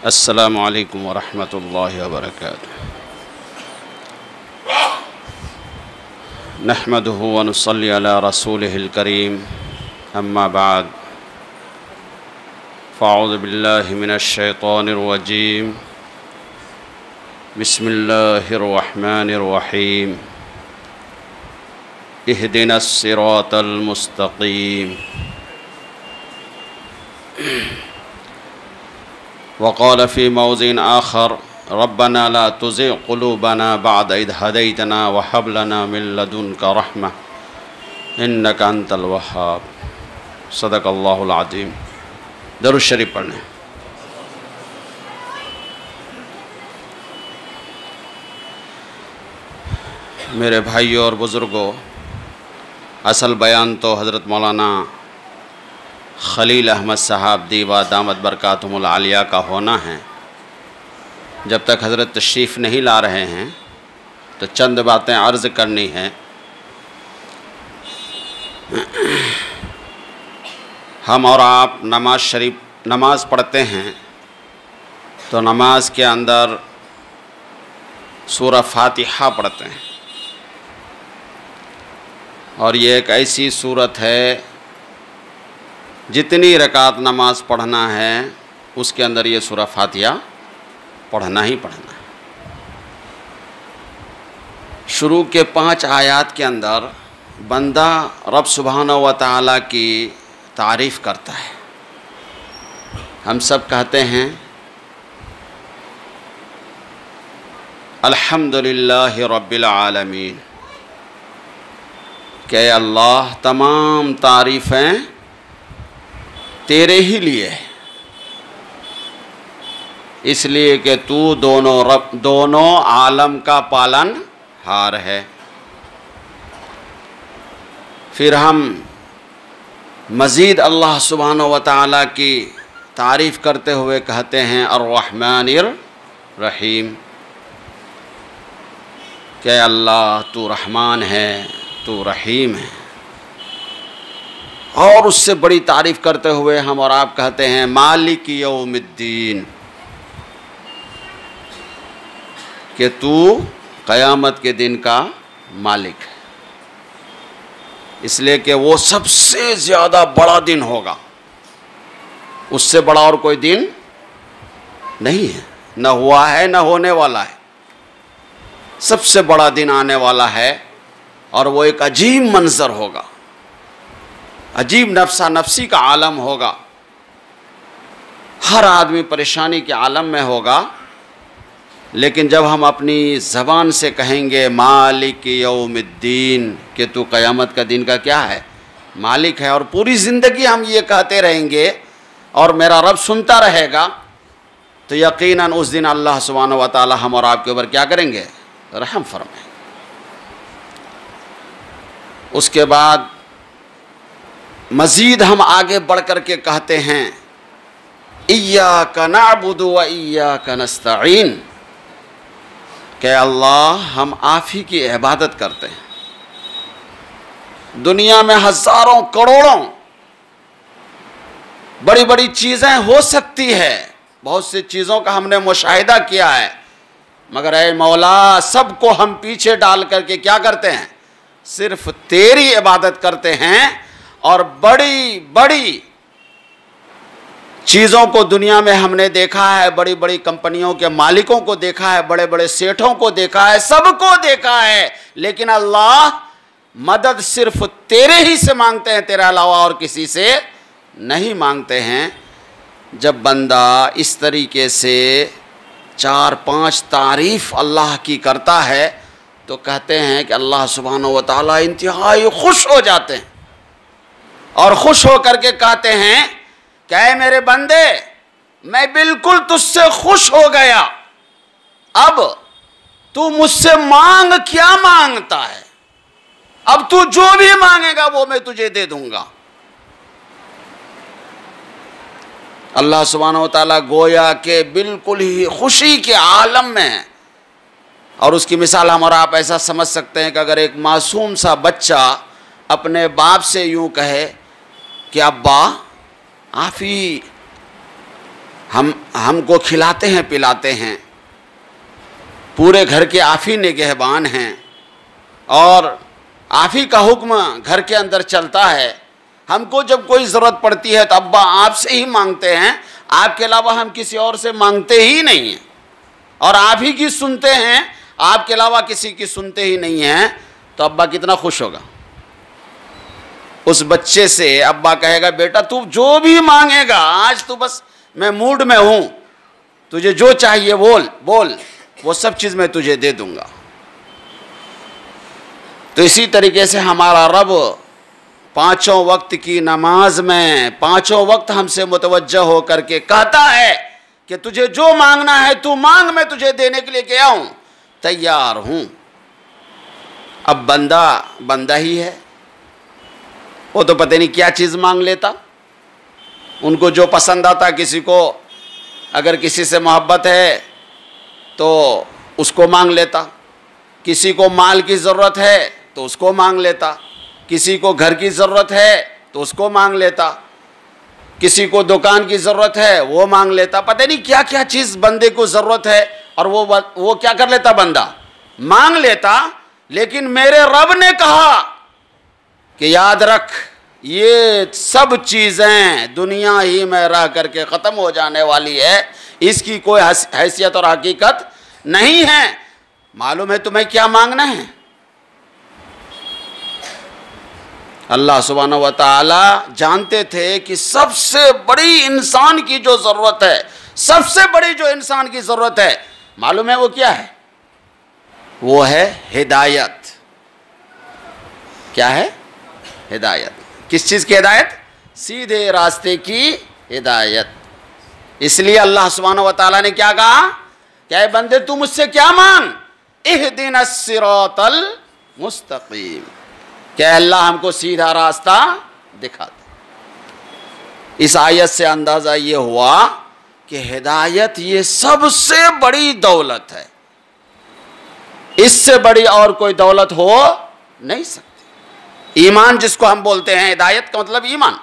السلام علیکم ورحمۃ اللہ وبرکاتہ۔ نحمدہ ونصلی علی رسولہ الکریم، اما بعد فاعوذ باللہ من الشیطان الرجیم، بسم اللہ الرحمن الرحیم، اہدنا الصراط المستقیم۔ وقال في موضع آخر ربنا لا تزغ قلوبنا بعد إذ هديتنا وهب لنا من لدنك رحمة إنك أنت الوهاب۔ صدق اللہ العظیم۔ درود شریف پڑھیں۔ میرے بھائیوں اور بزرگوں، اصل بیان تو حضرت مولانا خلیل احمد صاحب دیوا دامت برکاتہم العالیہ کا ہونا ہے۔ جب تک حضرت تشریف نہیں لا رہے ہیں تو چند باتیں عرض کرنی ہیں۔ ہم اور آپ نماز پڑھتے ہیں تو نماز کے اندر سورہ فاتحہ پڑھتے ہیں، اور یہ ایک ایسی سورت ہے جتنی رکعت نماز پڑھنا ہے اس کے اندر یہ سورہ فاتحہ پڑھنا ہی پڑھنا ہے۔ شروع کے 5 آیات کے اندر بندہ رب سبحانہ و تعالیٰ کی تعریف کرتا ہے۔ ہم سب کہتے ہیں الحمدللہ رب العالمین، کہ اللہ تمام تعریفیں تیرے ہی لیے ہے، اس لیے کہ تو دونوں عالم کا پالن ہار ہے۔ پھر ہم مزید اللہ سبحانہ و تعالیٰ کی تعریف کرتے ہوئے کہتے ہیں الرحمن الرحیم، کہ اللہ تو رحمان ہے، تو رحیم ہے۔ اور اس سے بڑی تعریف کرتے ہوئے ہم اور آپ کہتے ہیں مالک یوم الدین، کہ تو قیامت کے دن کا مالک ہے، اس لیے کہ وہ سب سے زیادہ بڑا دن ہوگا، اس سے بڑا اور کوئی دن نہیں ہے، نہ ہوا ہے نہ ہونے والا ہے۔ سب سے بڑا دن آنے والا ہے، اور وہ ایک عجیب منظر ہوگا، عجیب نفسا نفسی کا عالم ہوگا، ہر آدمی پریشانی کے عالم میں ہوگا۔ لیکن جب ہم اپنی زبان سے کہیں گے مالک یوم الدین، کہ تو قیامت کا دن کا کیا ہے، مالک ہے، اور پوری زندگی ہم یہ کہتے رہیں گے اور میرا رب سنتا رہے گا، تو یقیناً اس دن اللہ سبحانہ و تعالی ہم اور آپ کے اوپر کیا کریں گے، رحم فرمائیں۔ اس کے بعد مزید ہم آگے بڑھ کر کے کہتے ہیں ایاک نعبد و ایاک نستعین، کہ اللہ ہم آپ ہی کی عبادت کرتے ہیں۔ دنیا میں ہزاروں کروڑوں بڑی بڑی چیزیں ہو سکتی ہے، بہت سی چیزوں کا ہم نے مشاہدہ کیا ہے، مگر اے مولا سب کو ہم پیچھے ڈال کر کے کیا کرتے ہیں، صرف تیری عبادت کرتے ہیں۔ اور بڑی بڑی چیزوں کو دنیا میں ہم نے دیکھا ہے، بڑی بڑی کمپنیوں کے مالکوں کو دیکھا ہے، بڑے بڑے سیٹھوں کو دیکھا ہے، سب کو دیکھا ہے، لیکن اللہ مدد صرف تیرے ہی سے مانگتے ہیں، تیرے علاوہ اور کسی سے نہیں مانگتے ہیں۔ جب بندہ اس طریقے سے 4-5 تعریف اللہ کی کرتا ہے تو کہتے ہیں کہ اللہ سبحانہ و تعالیٰ انتہائی خوش ہو جاتے ہیں، اور خوش ہو کر کے کہتے ہیں کہ اے میرے بندے، میں بالکل تجھ سے خوش ہو گیا، اب تو مجھ سے مانگ کیا مانگتا ہے، اب تو جو بھی مانگے گا وہ میں تجھے دے دوں گا۔ اللہ سبحانہ و تعالیٰ گویا کہ بالکل ہی خوشی کے عالم میں ہے، اور اس کی مثال ہم اور آپ ایسا سمجھ سکتے ہیں کہ اگر ایک معصوم سا بچہ اپنے باپ سے یوں کہے کہ ابا آپ ہی ہم کو کھلاتے ہیں پلاتے ہیں، پورے گھر کے آپ ہی نگہبان ہیں، اور آپ ہی کا حکم گھر کے اندر چلتا ہے۔ ہم کو جب کوئی ضرورت پڑتی ہے تو ابا آپ سے ہی مانگتے ہیں، آپ کے علاوہ ہم کسی اور سے مانگتے ہی نہیں ہیں، اور آپ ہی کی سنتے ہیں، آپ کے علاوہ کسی کی سنتے ہی نہیں ہیں، تو ابا کتنا خوش ہوگا۔ اس بچے سے ابا کہے گا بیٹا تو جو بھی مانگے گا، آج تو بس میں موڈ میں ہوں، تجھے جو چاہیے بول، وہ سب چیز میں تجھے دے دوں گا۔ تو اسی طریقے سے ہمارا رب پانچوں وقت کی نماز میں پانچوں وقت ہم سے متوجہ ہو کر کے کہتا ہے کہ تجھے جو مانگنا ہے تو مانگ، میں تجھے دینے کے لیے کیا ہوں، تیار ہوں۔ اب بندہ ہی ہے، وہ تو پتہ نہیں کیا چیز مانگ لیتا، ان کو جو پسند آتا، کسی کو اگر کسی سے محبت ہے تو اس کو مانگ لیتا، کسی کو مال کی ضرورت ہے تو اس کو مانگ لیتا، کسی کو گھر کی ضرورت ہے تو اس کو مانگ لیتا، کسی کو دکان کی ضرورت ہے وہ مانگ لیتا، پتہ نہیں کیا کیا چیز بندے کو ضرورت ہے، اور وہ کیا کر لیتا، بندہ مانگ لیتا۔ لیکن میرے رب نے کہا کہ یاد رکھ، یہ سب چیزیں دنیا ہی میں رہ کر کے ختم ہو جانے والی ہے، اس کی کوئی حیثیت اور حقیقت نہیں ہے۔ معلوم ہے تمہیں کیا مانگنا ہے؟ اللہ سبحانہ و تعالی جانتے تھے کہ سب سے بڑی انسان کی جو ضرورت ہے، سب سے بڑی جو انسان کی ضرورت ہے، معلوم ہے وہ کیا ہے؟ وہ ہے ہدایت۔ کیا ہے؟ ہدایت۔ کس چیز کی ہدایت؟ سیدھے راستے کی ہدایت۔ اس لیے اللہ سبحانہ و تعالیٰ نے کیا کہا کہ اے بندے تو مجھ سے کیا مانگ، اہدنا الصراط المستقیم، کہ اللہ ہم کو سیدھا راستہ دکھا دے۔ اس آیت سے اندازہ یہ ہوا کہ ہدایت یہ سب سے بڑی دولت ہے، اس سے بڑی اور کوئی دولت ہو نہیں سکتی۔ ایمان جس کو ہم بولتے ہیں، ہدایت کا مطلب ایمان،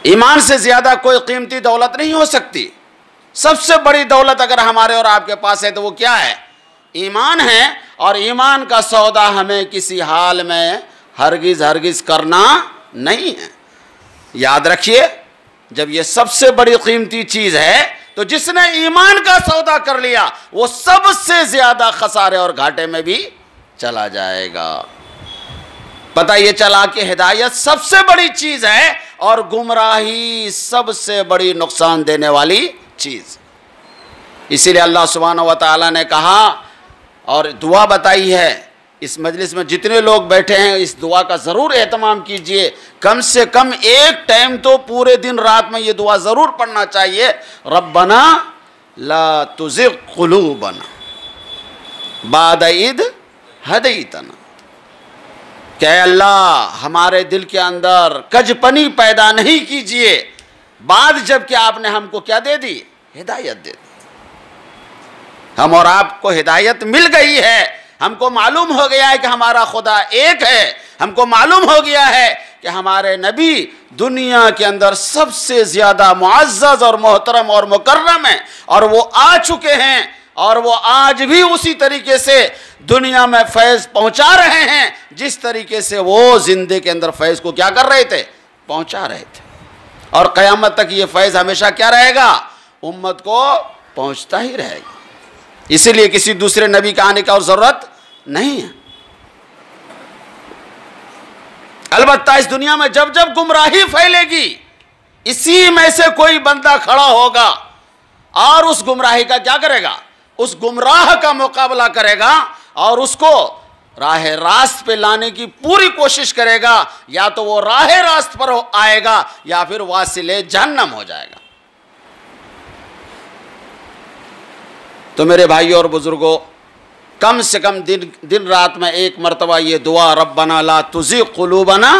ایمان سے زیادہ کوئی قیمتی دولت نہیں ہو سکتی۔ سب سے بڑی دولت اگر ہمارے اور آپ کے پاس ہے تو وہ کیا ہے؟ ایمان ہے، اور ایمان کا سودا ہمیں کسی حال میں ہرگز کرنا نہیں ہے۔ یاد رکھیے، جب یہ سب سے بڑی قیمتی چیز ہے تو جس نے ایمان کا سودا کر لیا وہ سب سے زیادہ خسارے اور گھاٹے میں بھی چلا جائے گا۔ پتہ یہ چلا کہ ہدایت سب سے بڑی چیز ہے اور گمراہی سب سے بڑی نقصان دینے والی چیز۔ اسی لیے اللہ سبحانہ و تعالیٰ نے کہا اور دعا بتائی ہے، اس مجلس میں جتنے لوگ بیٹھے ہیں اس دعا کا ضرور اہتمام کیجئے، کم سے کم ایک ٹائم تو پورے دن رات میں یہ دعا ضرور پڑھنا چاہیے، ربنا لا تزغ قلوبنا بعد اذ ہدیتنا، کہ اے اللہ ہمارے دل کے اندر کج پنی پیدا نہیں کیجئے بعد جب کہ آپ نے ہم کو کیا دے دی؟ ہدایت دے دی۔ ہم اور آپ کو ہدایت مل گئی ہے، ہم کو معلوم ہو گیا ہے کہ ہمارا خدا ایک ہے، ہم کو معلوم ہو گیا ہے کہ ہمارے نبی دنیا کے اندر سب سے زیادہ معزز اور محترم اور مکرم ہیں، اور وہ آ چکے ہیں، اور وہ آج بھی اسی طریقے سے دنیا میں فیض پہنچا رہے ہیں جس طریقے سے وہ زندے کے اندر فیض کو کیا کر رہے تھے؟ پہنچا رہے تھے، اور قیامت تک یہ فیض ہمیشہ کیا رہے گا؟ امت کو پہنچتا ہی رہے گا۔ اسی لیے کسی دوسرے نبی کا آنے کا اور ضرورت نہیں ہے۔ البتہ اس دنیا میں جب جب گمراہی پھیلے گی، اسی میں سے کوئی بندہ کھڑا ہوگا اور اس گمراہی کا کیا کرے گا؟ اس گمراہ کا مقابلہ کرے گا اور اس کو راہ راست پہ لانے کی پوری کوشش کرے گا، یا تو وہ راہ راست پر آئے گا یا پھر واصل جہنم ہو جائے گا۔ تو میرے بھائیوں اور بزرگوں، کم سے کم دن رات میں ایک مرتبہ یہ دعا، ربنا لا تزغ قلوبنا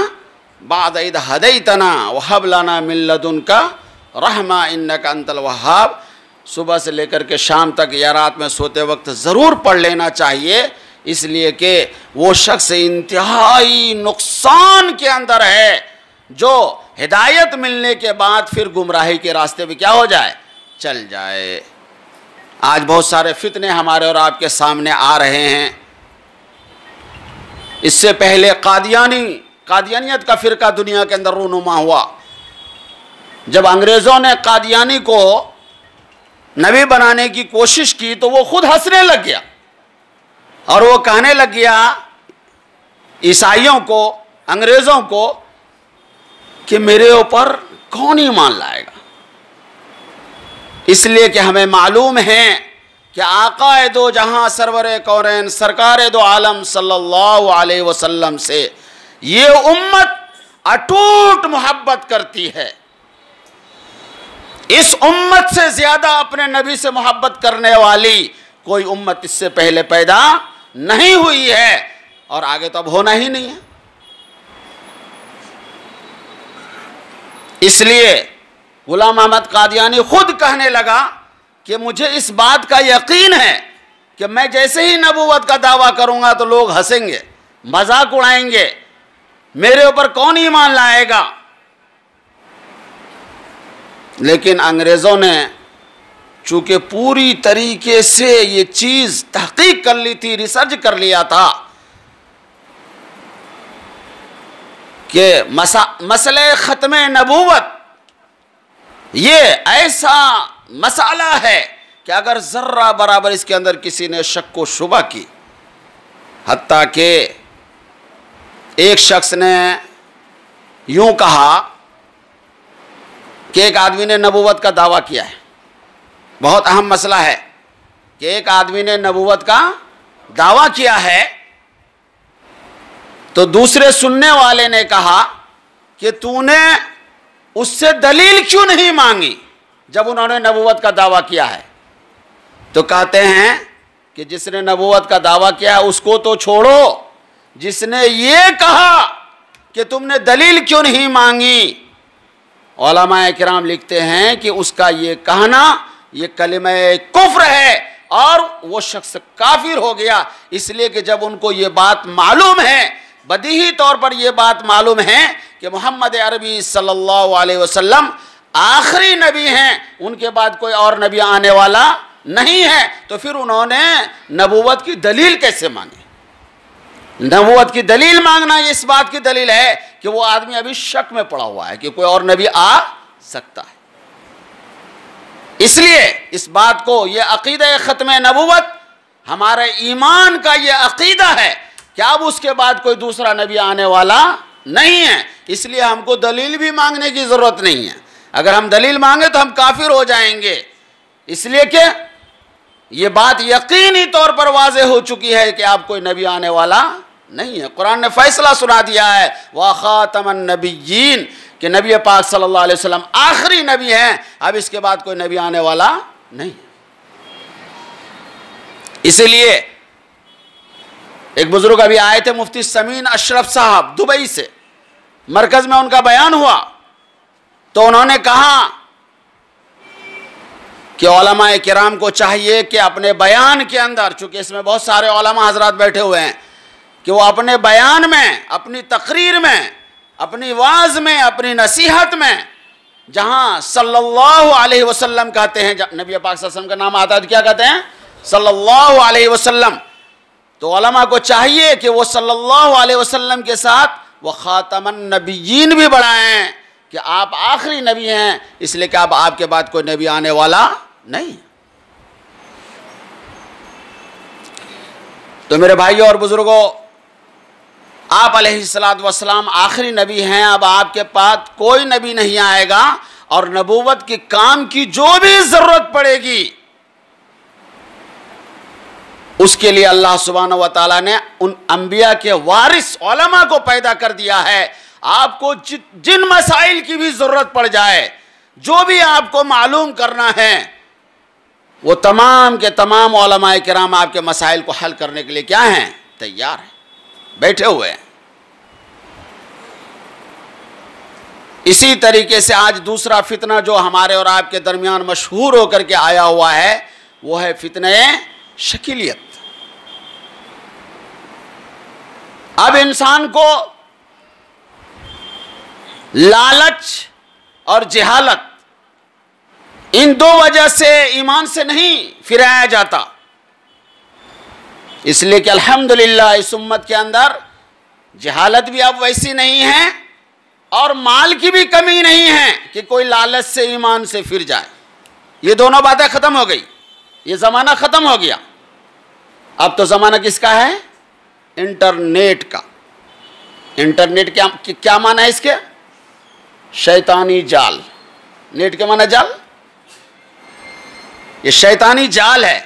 بعد اذ ہدیتنا وہب لنا من لدنک رحمہ انک انت الوہاب، صبح سے لے کر کے شام تک یا رات میں سوتے وقت ضرور پڑھ لینا چاہیے، اس لیے کہ وہ شخص انتہائی نقصان کے اندر ہے جو ہدایت ملنے کے بعد پھر گمراہی کے راستے پہ کیا ہو جائے؟ چل جائے۔ آج بہت سارے فتنے ہمارے اور آپ کے سامنے آ رہے ہیں۔ اس سے پہلے قادیانیت کا فرقہ دنیا کے اندر رونما ہوا۔ جب انگریزوں نے قادیانی کو نبی بنانے کی کوشش کی تو وہ خود ہنسنے لگ گیا اور وہ کہنے لگ گیا عیسائیوں کو، انگریزوں کو، کہ میرے اوپر کون ایمان لائے گا؟ اس لیے کہ ہمیں معلوم ہے کہ آقا دو جہاں سرور کونین سرکار دو عالم صلی اللہ علیہ وسلم سے یہ امت اٹوٹ محبت کرتی ہے۔ اس امت سے زیادہ اپنے نبی سے محبت کرنے والی کوئی امت اس سے پہلے پیدا نہیں ہوئی ہے اور آگے تو اب ہونا ہی نہیں ہے۔ اس لیے غلام احمد قادیانی خود کہنے لگا کہ مجھے اس بات کا یقین ہے کہ میں جیسے ہی نبوت کا دعویٰ کروں گا تو لوگ ہنسیں گے، مذاق اڑائیں گے، میرے اوپر کون ایمان لائے گا؟ لیکن انگریزوں نے چونکہ پوری طریقے سے یہ چیز تحقیق کر لی تھی، ریسرچ کر لیا تھا کہ مسئلہ ختم نبوت یہ ایسا مسئلہ ہے کہ اگر ذرہ برابر اس کے اندر کسی نے شک و شبہ کی، حتیٰ کہ ایک شخص نے یوں کہا کہ ایک آدمی نے نبوت کا دعویٰ کیا ہے، بہت اہم مسئلہ ہے کہ ایک آدمی نے نبوت کا دعویٰ کیا ہے تو دوسرے سننے والے نے کہا کہ تو نے اس سے دلیل کیوں نہیں مانگی جب انہوں نے نبوت کا دعویٰ کیا ہے؟ تو کہتے ہیں کہ جس نے نبوت کا دعویٰ کیا ہے اس کو تو چھوڑو، جس نے یہ کہا کہ تم نے دلیل کیوں نہیں مانگی، علماء کرام لکھتے ہیں کہ اس کا یہ کہنا یہ کلمہ کفر ہے اور وہ شخص کافر ہو گیا، اس لیے کہ جب ان کو یہ بات معلوم ہے، بدیہی طور پر یہ بات معلوم ہے کہ محمد عربی صلی اللہ علیہ وسلم آخری نبی ہیں، ان کے بعد کوئی اور نبی آنے والا نہیں ہے، تو پھر انہوں نے نبوت کی دلیل کیسے مانگی؟ نبوت کی دلیل مانگنا یہ اس بات کی دلیل ہے کہ وہ آدمی ابھی شک میں پڑا ہوا ہے کہ کوئی اور نبی آ سکتا ہے۔ اس لیے اس بات کو، یہ عقیدہ ختم نبوت ہمارے ایمان کا یہ عقیدہ ہے کہ اب اس کے بعد کوئی دوسرا نبی آنے والا نہیں ہے، اس لیے ہم کو دلیل بھی مانگنے کی ضرورت نہیں ہے۔ اگر ہم دلیل مانگے تو ہم کافر ہو جائیں گے، اس لیے کہ یہ بات یقینی طور پر واضح ہو چکی ہے کہ اب کوئی نبی آنے والا نہیں ہے۔ قرآن نے فیصلہ سنا دیا ہے وَخَاتَمَ النَّبِيِّينَ کہ نبی پاک صلی اللہ علیہ وسلم آخری نبی ہیں، اب اس کے بعد کوئی نبی آنے والا نہیں۔ اسی لیے ایک بزرگ ابھی آئے تھے مفتی سمین اشرف صاحب دبئی سے، مرکز میں ان کا بیان ہوا تو انہوں نے کہا کہ علماء کرام کو چاہیے کہ اپنے بیان کے اندر، چونکہ اس میں بہت سارے علماء حضرات بیٹھے ہوئے ہیں، کہ وہ اپنے بیان میں، اپنی تقریر میں، اپنی وعظ میں، اپنی نصیحت میں جہاں صلی اللہ علیہ وسلم کہتے ہیں، نبی پاک صلی اللہ علیہ وسلم کا نام آتا ہے تو کیا کہتے ہیں؟ صلی اللہ علیہ وسلم۔ تو علماء کو چاہیے کہ وہ صلی اللہ علیہ وسلم کے ساتھ وہ خاتم النبیین بھی بڑھائیں کہ آپ آخری نبی ہیں، اس لیے کہ اب آپ کے بعد کوئی نبی آنے والا نہیں۔ تو میرے بھائیوں اور بزرگوں، آپ علیہ السلام آخری نبی ہیں، اب آپ کے پاس کوئی نبی نہیں آئے گا، اور نبوت کے کام کی جو بھی ضرورت پڑے گی اس کے لیے اللہ سبحانہ و تعالیٰ نے ان انبیاء کے وارث علماء کو پیدا کر دیا ہے۔ آپ کو جن مسائل کی بھی ضرورت پڑ جائے، جو بھی آپ کو معلوم کرنا ہے، وہ تمام کے تمام علماء کرام آپ کے مسائل کو حل کرنے کے لیے کیا ہیں؟ تیار ہیں، بیٹھے ہوئے ہیں۔ اسی طریقے سے آج دوسرا فتنہ جو ہمارے اور آپ کے درمیان مشہور ہو کر کے آیا ہوا ہے وہ ہے فتنہ شکیلیت۔ اب انسان کو لالچ اور جہالت، ان دو وجہ سے ایمان سے نہیں پھرایا جاتا۔ اس لیے کہ الحمدللہ اس امت کے اندر جہالت بھی اب ویسی نہیں ہے اور مال کی بھی کمی نہیں ہے کہ کوئی لالچ سے ایمان سے پھر جائے۔ یہ دونوں باتیں ختم ہو گئی، یہ زمانہ ختم ہو گیا۔ اب تو زمانہ کس کا ہے؟ انٹرنیٹ کا۔ انٹرنیٹ کیا معنی ہے اس کے؟ شیطانی جال۔ نیٹ کے معنی جال، یہ شیطانی جال ہے۔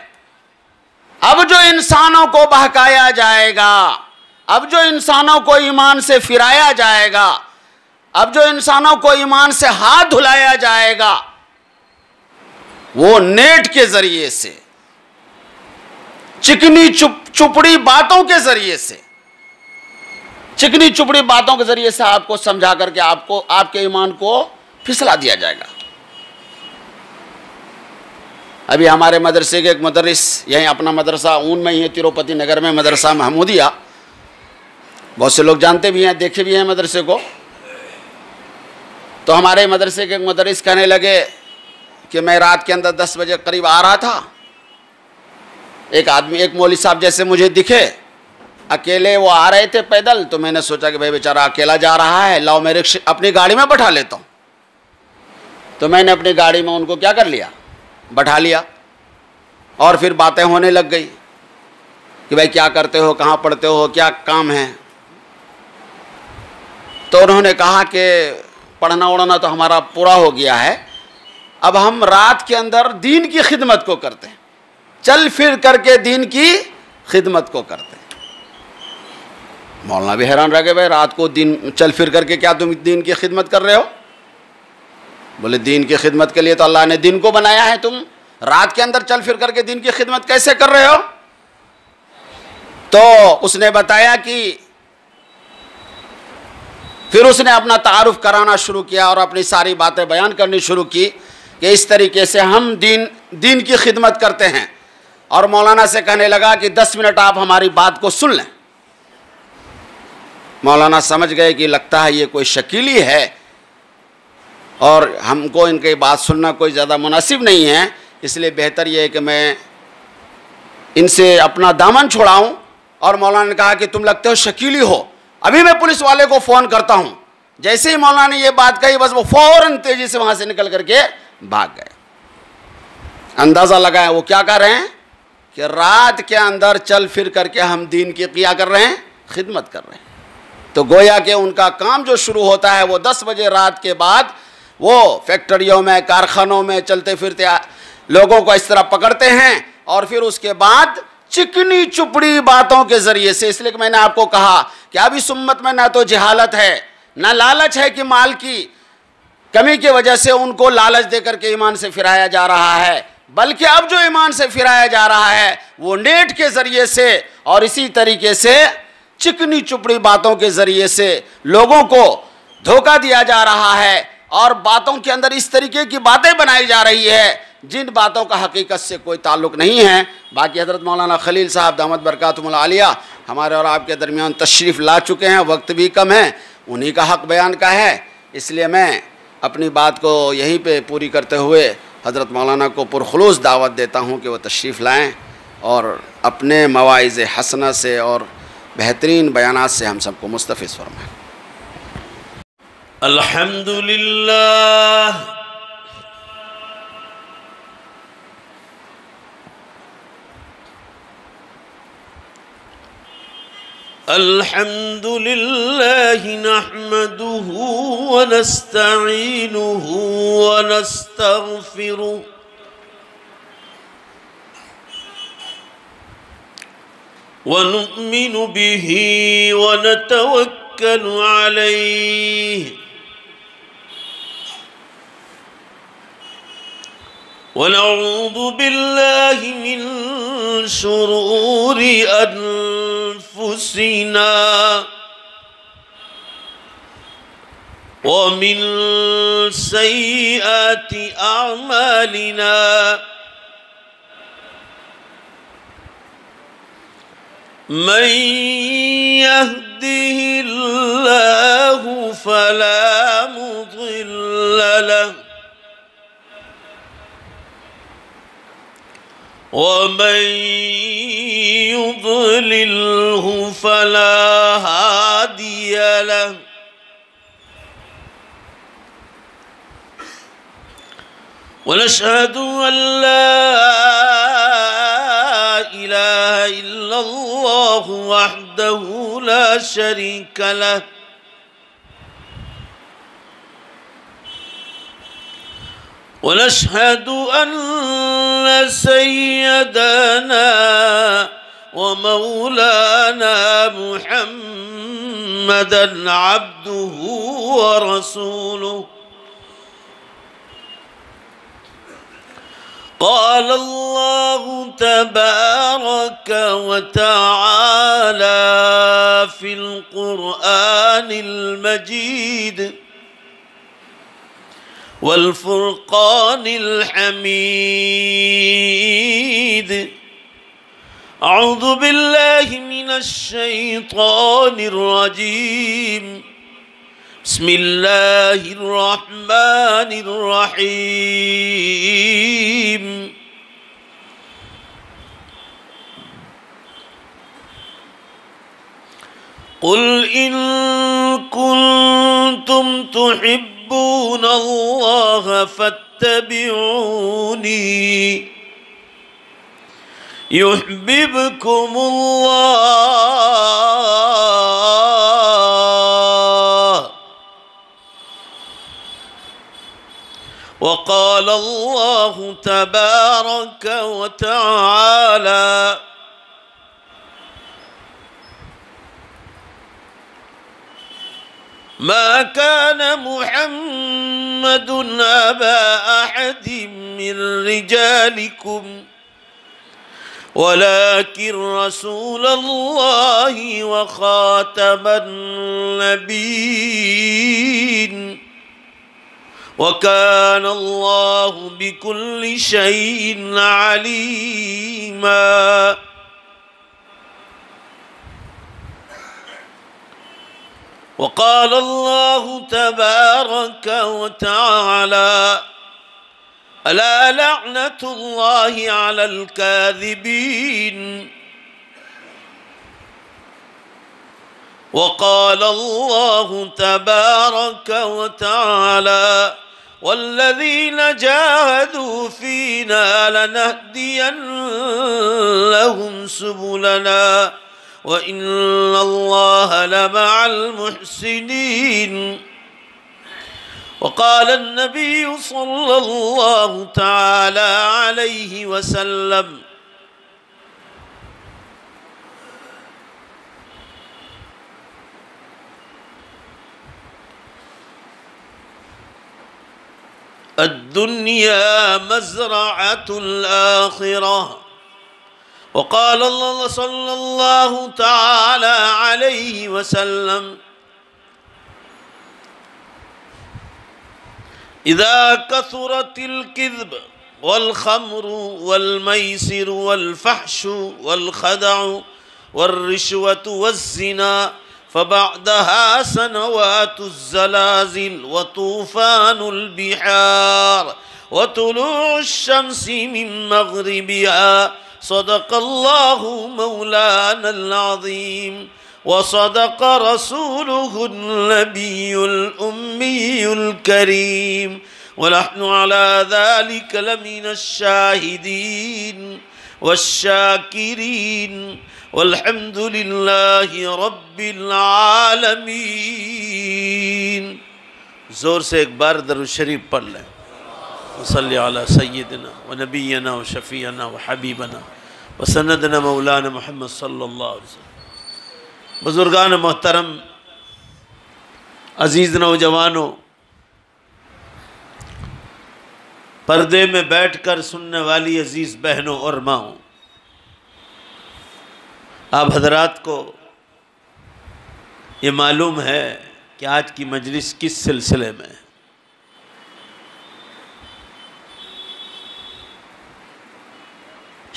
اب جو انسانوں کو بہکایا جائے گا، اب جو انسانوں کو ایمان سے پھرایا جائے گا، اب جو انسانوں کو ایمان سے ہاتھ دھلایا جائے گا، وہ نیٹ کے ذریعے سے، چکنی چپڑی باتوں کے ذریعے سے، چکنی چپڑی باتوں کے ذریعے سے آپ کو سمجھا کر کے آپ کے ایمان کو پھسلا دیا جائے گا۔ ابھی ہمارے مدرسے کے ایک مدرس، یہیں اپنا مدرسہ اون میں ہی ہے، تروپتی نگر میں مدرسہ محمودیہ، بہت سے لوگ جانتے بھی ہیں، دیکھے بھی ہیں مدرسے کو۔ تو ہمارے مدرسے کے ایک مدرس کہنے لگے کہ میں رات کے اندر 10 بجے قریب آ رہا تھا، ایک آدمی، ایک مولوی صاحب جیسے مجھے دکھے، اکیلے وہ آ رہے تھے پیدل، تو میں نے سوچا کہ بھائی بیچارہ اکیلا جا رہا ہے، لاؤ میں اپنی گاڑی میں بٹھا لیتا ہوں۔ تو میں نے اپنی گاڑی میں ان کو کیا کر لیا؟ بٹھا لیا، اور پھر باتیں ہونے لگ گئی کہ بھائی کیا کرتے ہو، کہاں پڑھتے ہو، کیا کام ہے؟ تو انہوں نے کہا کہ پڑھنا اڑنا تو ہمارا پورا ہو گیا ہے، اب ہم رات کے اندر دین کی خدمت کو کرتے ہیں، چل پھر کر کے دین کی خدمت کو کرتے ہیں۔ مولانا بھی حیران رہ گئے، بھائی رات کو دین چل پھر کر کے کیا تم دین کی خدمت کر رہے ہو؟ بولے دین کی خدمت کے لیے تو اللہ نے دین کو بنایا ہے، تم رات کے اندر چل پھر کر کے دین کی خدمت کیسے کر رہے ہو؟ تو اس نے بتایا کہ پھر اس نے اپنا تعارف کرانا شروع کیا اور اپنی ساری باتیں بیان کرنی شروع کی کہ اس طریقے سے ہم دین کی خدمت کرتے ہیں، اور مولانا سے کہنے لگا کہ 10 منٹ آپ ہماری بات کو سن لیں۔ مولانا سمجھ گئے کہ لگتا ہے یہ کوئی شکیلی ہے اور ہم کو ان کی بات سننا کوئی زیادہ مناسب نہیں ہے، اس لیے بہتر یہ ہے کہ میں ان سے اپنا دامن چھڑاؤں۔ اور مولانا نے کہا کہ تم لگتے ہو شکیلی ہو، ابھی میں پولیس والے کو فون کرتا ہوں۔ جیسے ہی مولانا نے یہ بات کہی، بس وہ فوراً تیزی سے وہاں سے نکل کر کے بھاگ گئے۔ اندازہ لگائیں وہ کیا کر رہے ہیں کہ رات کے اندر چل پھر کر کے ہم دین کی کیا کر رہے ہیں؟ خدمت کر رہے ہیں۔ تو گویا کہ ان کا کام جو شروع ہوتا ہے وہ 10 بجے رات کے بعد، وہ فیکٹریوں میں، کارخانوں میں چلتے پھرتے لوگوں کو اس طرح پکڑتے ہیں، اور پھر اس کے بعد چکنی چپڑی باتوں کے ذریعے سے، اس لیے کہ میں نے آپ کو کہا کہ اب اس امت میں نہ تو جہالت ہے، نہ لالچ ہے کہ مال کی کمی کی وجہ سے ان کو لالچ دے کر کے ایمان سے پھرایا جا رہا ہے، بلکہ اب جو ایمان سے پھرایا جا رہا ہے وہ نیٹ کے ذریعے سے اور اسی طریقے سے چکنی چپڑی باتوں کے ذریعے سے لوگوں کو دھوکہ دیا جا رہا ہے، اور باتوں کے اندر اس طریقے کی باتیں بنائی جا رہی ہے جن باتوں کا حقیقت سے کوئی تعلق نہیں ہے۔ باقی حضرت مولانا خلیل صاحب دامت برکاتہم العالیہ ہمارے اور آپ کے درمیان تشریف لا چکے ہیں، وقت بھی کم ہے، انہی کا حق بیان کا ہے، اس لیے میں اپنی بات کو یہیں پہ پوری کرتے ہوئے حضرت مولانا کو پرخلوص دعوت دیتا ہوں کہ وہ تشریف لائیں اور اپنے مواعظ حسنہ سے اور بہترین بیانات سے ہم سب کو مستفیض فرمائیں۔ الحمدللہ الحمد للہ نحمده ونستعینه ونستغفره ونؤمن به ونتوکل علیہ ونعوذ باللہ من شرور انفسنا ومن سیئات اعمالنا من يهد يهده الله فلا مضل له ومن يضلله فلا هادي له ونشهد أن لا إله إلا الله وحده لا شريك له ونشهد أن سيدنا ومولانا محمدًا عبده ورسوله. قال الله تبارك وتعالى في القرآن المجيد والفرقان الحميد: أعوذ بالله من الشيطان الرجيم. بسم الله الرحمن الرحيم. قل إن كنتم تحبون الله فاتبعوني يحببكم الله. وقال الله تبارك وتعالى: ما كان محمد أبا أحد من رجالكم ولكن رسول الله وخاتم النبيين وكان الله بكل شيء عليما. وقال الله تبارك وتعالى: ألا لعنة الله على الكاذبين. وقال الله تبارك وتعالى: والذين جاهدوا فينا لنهدينهم سبلنا وإن الله لمع المحسنين. وقال النبي صلى الله تعالى عليه وسلم: الدنيا مزرعة الآخرة. وقال الله صلى الله تعالى عليه وسلم: إذا كثرت الكذب والخمر والميسر والفحش والخدع والرشوة والزنا فبعدها سنوات الزلازل وطوفان البحار وطلوع الشمس من مغربها. صدق الله مولانا العظيم وصدق رسوله النبي الأمي الكريم ونحن على ذلك لمن الشاهدين والشاكرين والحمد لله رب العالمین. زور سے ایک بار درود شریف پڑھ لیں. صلی علی سیدنا و نبینا و شفیعنا و حبیبنا و سندنا مولانا محمد صلی اللہ علیہ وسلم. بزرگان محترم، عزیز نوجوانوں، پردے میں بیٹھ کر سننے والی عزیز بہنوں اور ماؤں، آپ حضرات کو یہ معلوم ہے کہ آج کی مجلس کس سلسلے میں ہے.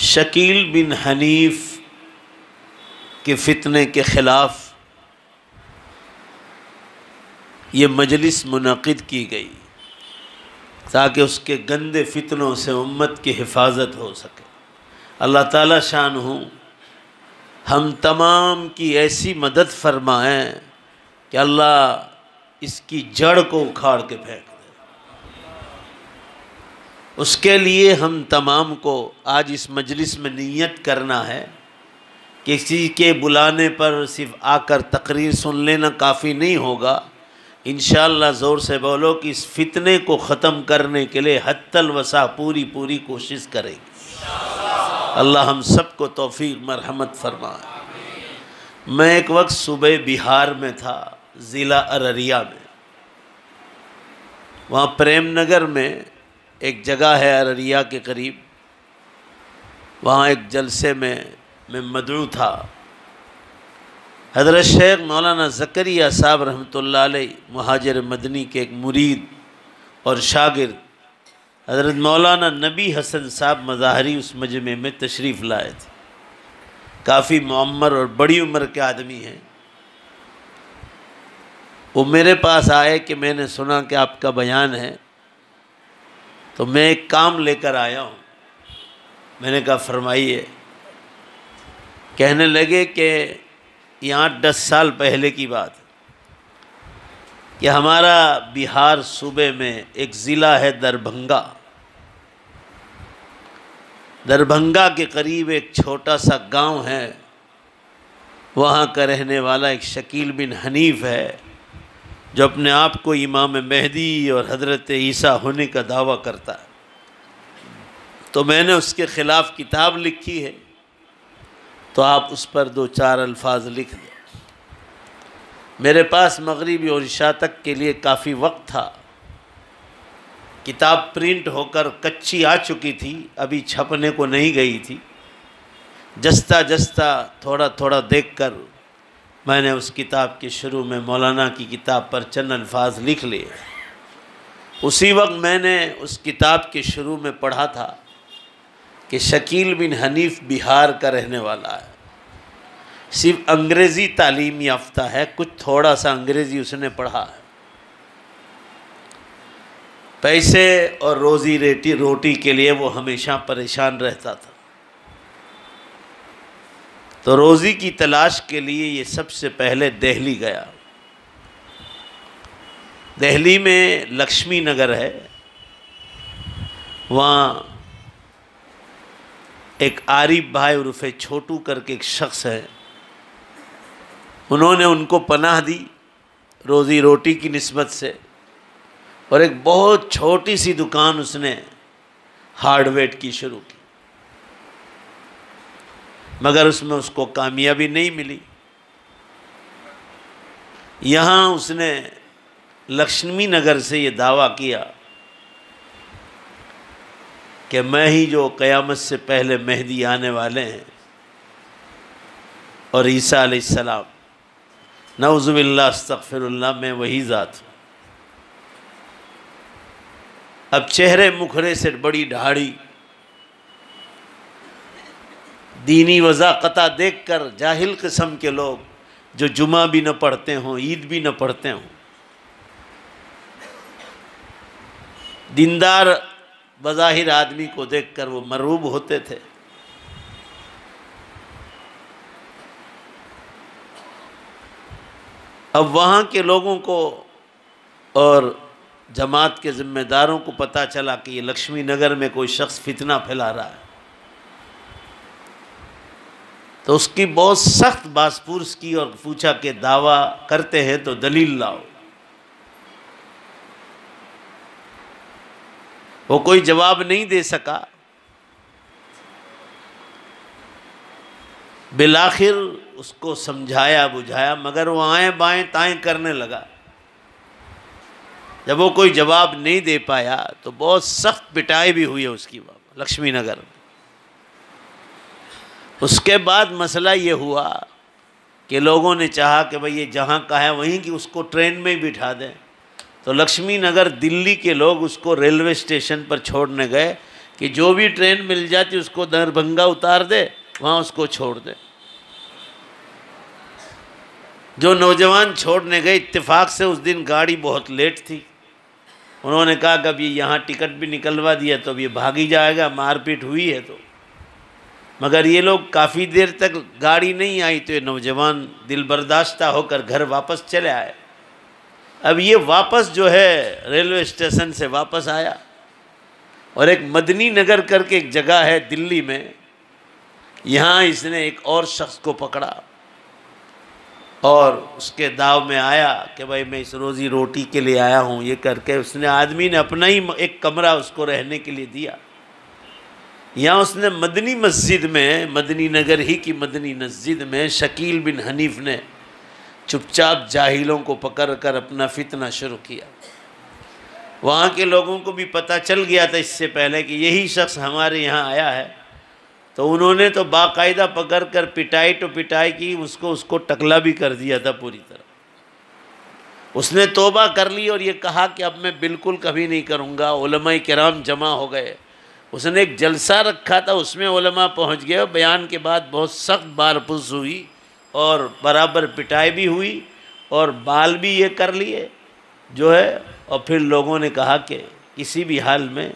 شکیل بن حنیف کے فتنے کے خلاف یہ مجلس منعقد کی گئی تاکہ اس کے گندے فتنوں سے امت کی حفاظت ہو سکے۔ اللہ تعالیٰ شانہ ہم تمام کی ایسی مدد فرمائیں کہ اللہ اس کی جڑ کو اکھاڑ کے پھینک دے۔ اس کے لیے ہم تمام کو آج اس مجلس میں نیت کرنا ہے۔ کسی کے بلانے پر صرف آ کر تقریر سن لینا کافی نہیں ہوگا، انشاءاللہ زور سے بولو کہ اس فتنے کو ختم کرنے کے لیے حتی الوسع پوری کوشش کریں گے۔ اللہ ہم سب کو توفیق مرحمت فرمائے۔ میں ایک وقت صوبہ بہار میں تھا، ضلع ارریہ میں، وہاں پریم نگر میں ایک جگہ ہے ارریہ کے قریب، وہاں ایک جلسے میں مدعو تھا۔ حضرت شیخ مولانا زکریا صاحب رحمۃ اللہ علیہ مہاجر مدنی کے ایک مرید اور شاگرد حضرت مولانا نبی حسن صاحب مظاہری اس مجمع میں تشریف لائے تھے۔ کافی معمر اور بڑی عمر کے آدمی ہیں۔ وہ میرے پاس آئے کہ میں نے سنا کہ آپ کا بیان ہے، تو میں ایک کام لے کر آیا ہوں۔ میں نے کہا فرمائیے۔ کہنے لگے کہ یہاں 10 سال پہلے کی بات ہے کہ ہمارا بہار صوبے میں ایک ضلع ہے دربھنگا، دربھنگا کے قریب ایک چھوٹا سا گاؤں ہے، وہاں کا رہنے والا ایک شکیل بن حنیف ہے جو اپنے آپ کو امام مہدی اور حضرت عیسیٰ ہونے کا دعویٰ کرتا ہے۔ تو میں نے اس کے خلاف کتاب لکھی ہے، تو آپ اس پر 2-4 الفاظ لکھ دیں۔ میرے پاس مغربی اور عشاء تک کے لیے کافی وقت تھا۔ کتاب پرنٹ ہو کر کچی آ چکی تھی، ابھی چھپنے کو نہیں گئی تھی۔ جستا جستا تھوڑا دیکھ کر میں نے اس کتاب کے شروع میں مولانا کی کتاب پر چند الفاظ لکھ لیے۔ اسی وقت میں نے اس کتاب کے شروع میں پڑھا تھا کہ شکیل بن حنیف بہار کا رہنے والا ہے، صرف انگریزی تعلیم یافتہ ہے، کچھ تھوڑا سا انگریزی اس نے پڑھا ہے، پیسے اور روٹی کے لیے وہ ہمیشہ پریشان رہتا تھا۔ تو روزی کی تلاش کے لیے یہ سب سے پہلے دہلی گیا۔ دہلی میں لکشمی نگر ہے، وہاں ایک عارف بھائی عرف چھوٹو کر کے ایک شخص ہے، انہوں نے ان کو پناہ دی روزی روٹی کی نسبت سے، اور ایک بہت چھوٹی سی دکان اس نے ہارڈ ویٹ کی شروع کی، مگر اس میں اس کو کامیابی نہیں ملی۔ یہاں اس نے لکشمی نگر سے یہ دعویٰ کیا کہ میں ہی جو قیامت سے پہلے مہدی آنے والے ہیں اور عیسیٰ علیہ السلام، نعوذ باللہ استغفر اللہ، میں وہی ذات ہوں۔ اب چہرے مکھرے سے بڑی دھاڑی، دینی وضاقتہ دیکھ کر جاہل قسم کے لوگ جو جمعہ بھی نہ پڑھتے ہوں، عید بھی نہ پڑھتے ہوں، دیندار بظاہر آدمی کو دیکھ کر وہ مرعوب ہوتے تھے۔ اب وہاں کے لوگوں کو اور جماعت کے ذمہ داروں کو پتہ چلا کہ یہ لکشمی نگر میں کوئی شخص فتنہ پھیلا رہا ہے، تو اس کی بہت سخت باس پرس کی اور پوچھا کہ دعویٰ کرتے ہیں تو دلیل لاؤ۔ وہ کوئی جواب نہیں دے سکا۔ بالآخر اس کو سمجھایا بجھایا، مگر وہ آئیں بائیں تائیں کرنے لگا۔ جب وہ کوئی جواب نہیں دے پایا تو بہت سخت پٹائی بھی ہوئی ہے اس کی لکشمی نگر میں۔ اس کے بعد مسئلہ یہ ہوا کہ لوگوں نے چاہا کہ بھئی یہ جہاں کا ہے وہیں کی اس کو ٹرین میں ہی بٹھا دیں، تو لکشمی نگر دلی کے لوگ اس کو ریلوے اسٹیشن پر چھوڑنے گئے کہ جو بھی ٹرین مل جاتی اس کو دربھنگا اتار دے، وہاں اس کو چھوڑ دے۔ جو نوجوان چھوڑنے گئے اتفاق سے اس دن گاڑی بہت لیٹ تھی، انہوں نے کہا کہ اب یہ یہاں ٹکٹ بھی نکلوا دیا تو اب یہ بھاگ ہی جائے گا، مار پیٹ ہوئی ہے تو، مگر یہ لوگ کافی دیر تک گاڑی نہیں آئی تو یہ نوجوان دل برداشتہ ہو کر گھر واپس چلے آئے۔ اب یہ واپس جو ہے ریلوے اسٹیشن سے واپس آیا اور ایک مدنی نگر کر کے ایک جگہ ہے دلی میں، یہاں اس نے ایک اور شخص کو پکڑا اور اس کے داو میں آیا کہ بھائی میں اس روزی روٹی کے لیے آیا ہوں، یہ کر کے اس نے آدمی نے اپنا ہی ایک کمرہ اس کو رہنے کے لیے دیا۔ یہاں اس نے مدنی مسجد میں، مدنی نگر ہی کی مدنی مسجد میں شکیل بن حنیف نے چپ چاپ جاہلوں کو پکڑ کر اپنا فتنہ شروع کیا۔ وہاں کے لوگوں کو بھی پتہ چل گیا تھا اس سے پہلے کہ یہی شخص ہمارے یہاں آیا ہے، تو انہوں نے تو باقاعدہ پکڑ کر پٹائی تو پٹائی کی، اس کو ٹکلا بھی کر دیا تھا پوری طرح۔ اس نے توبہ کر لی اور یہ کہا کہ اب میں بالکل کبھی نہیں کروں گا۔ علماء کرام جمع ہو گئے، اس نے ایک جلسہ رکھا تھا، اس میں علماء پہنچ گئے، بیان کے بعد بہت سخت بارپس ہوئی اور برابر پٹائی بھی ہوئی اور بال بھی یہ کر لیے جو ہے، اور پھر لوگوں نے کہا کہ کسی بھی حال میں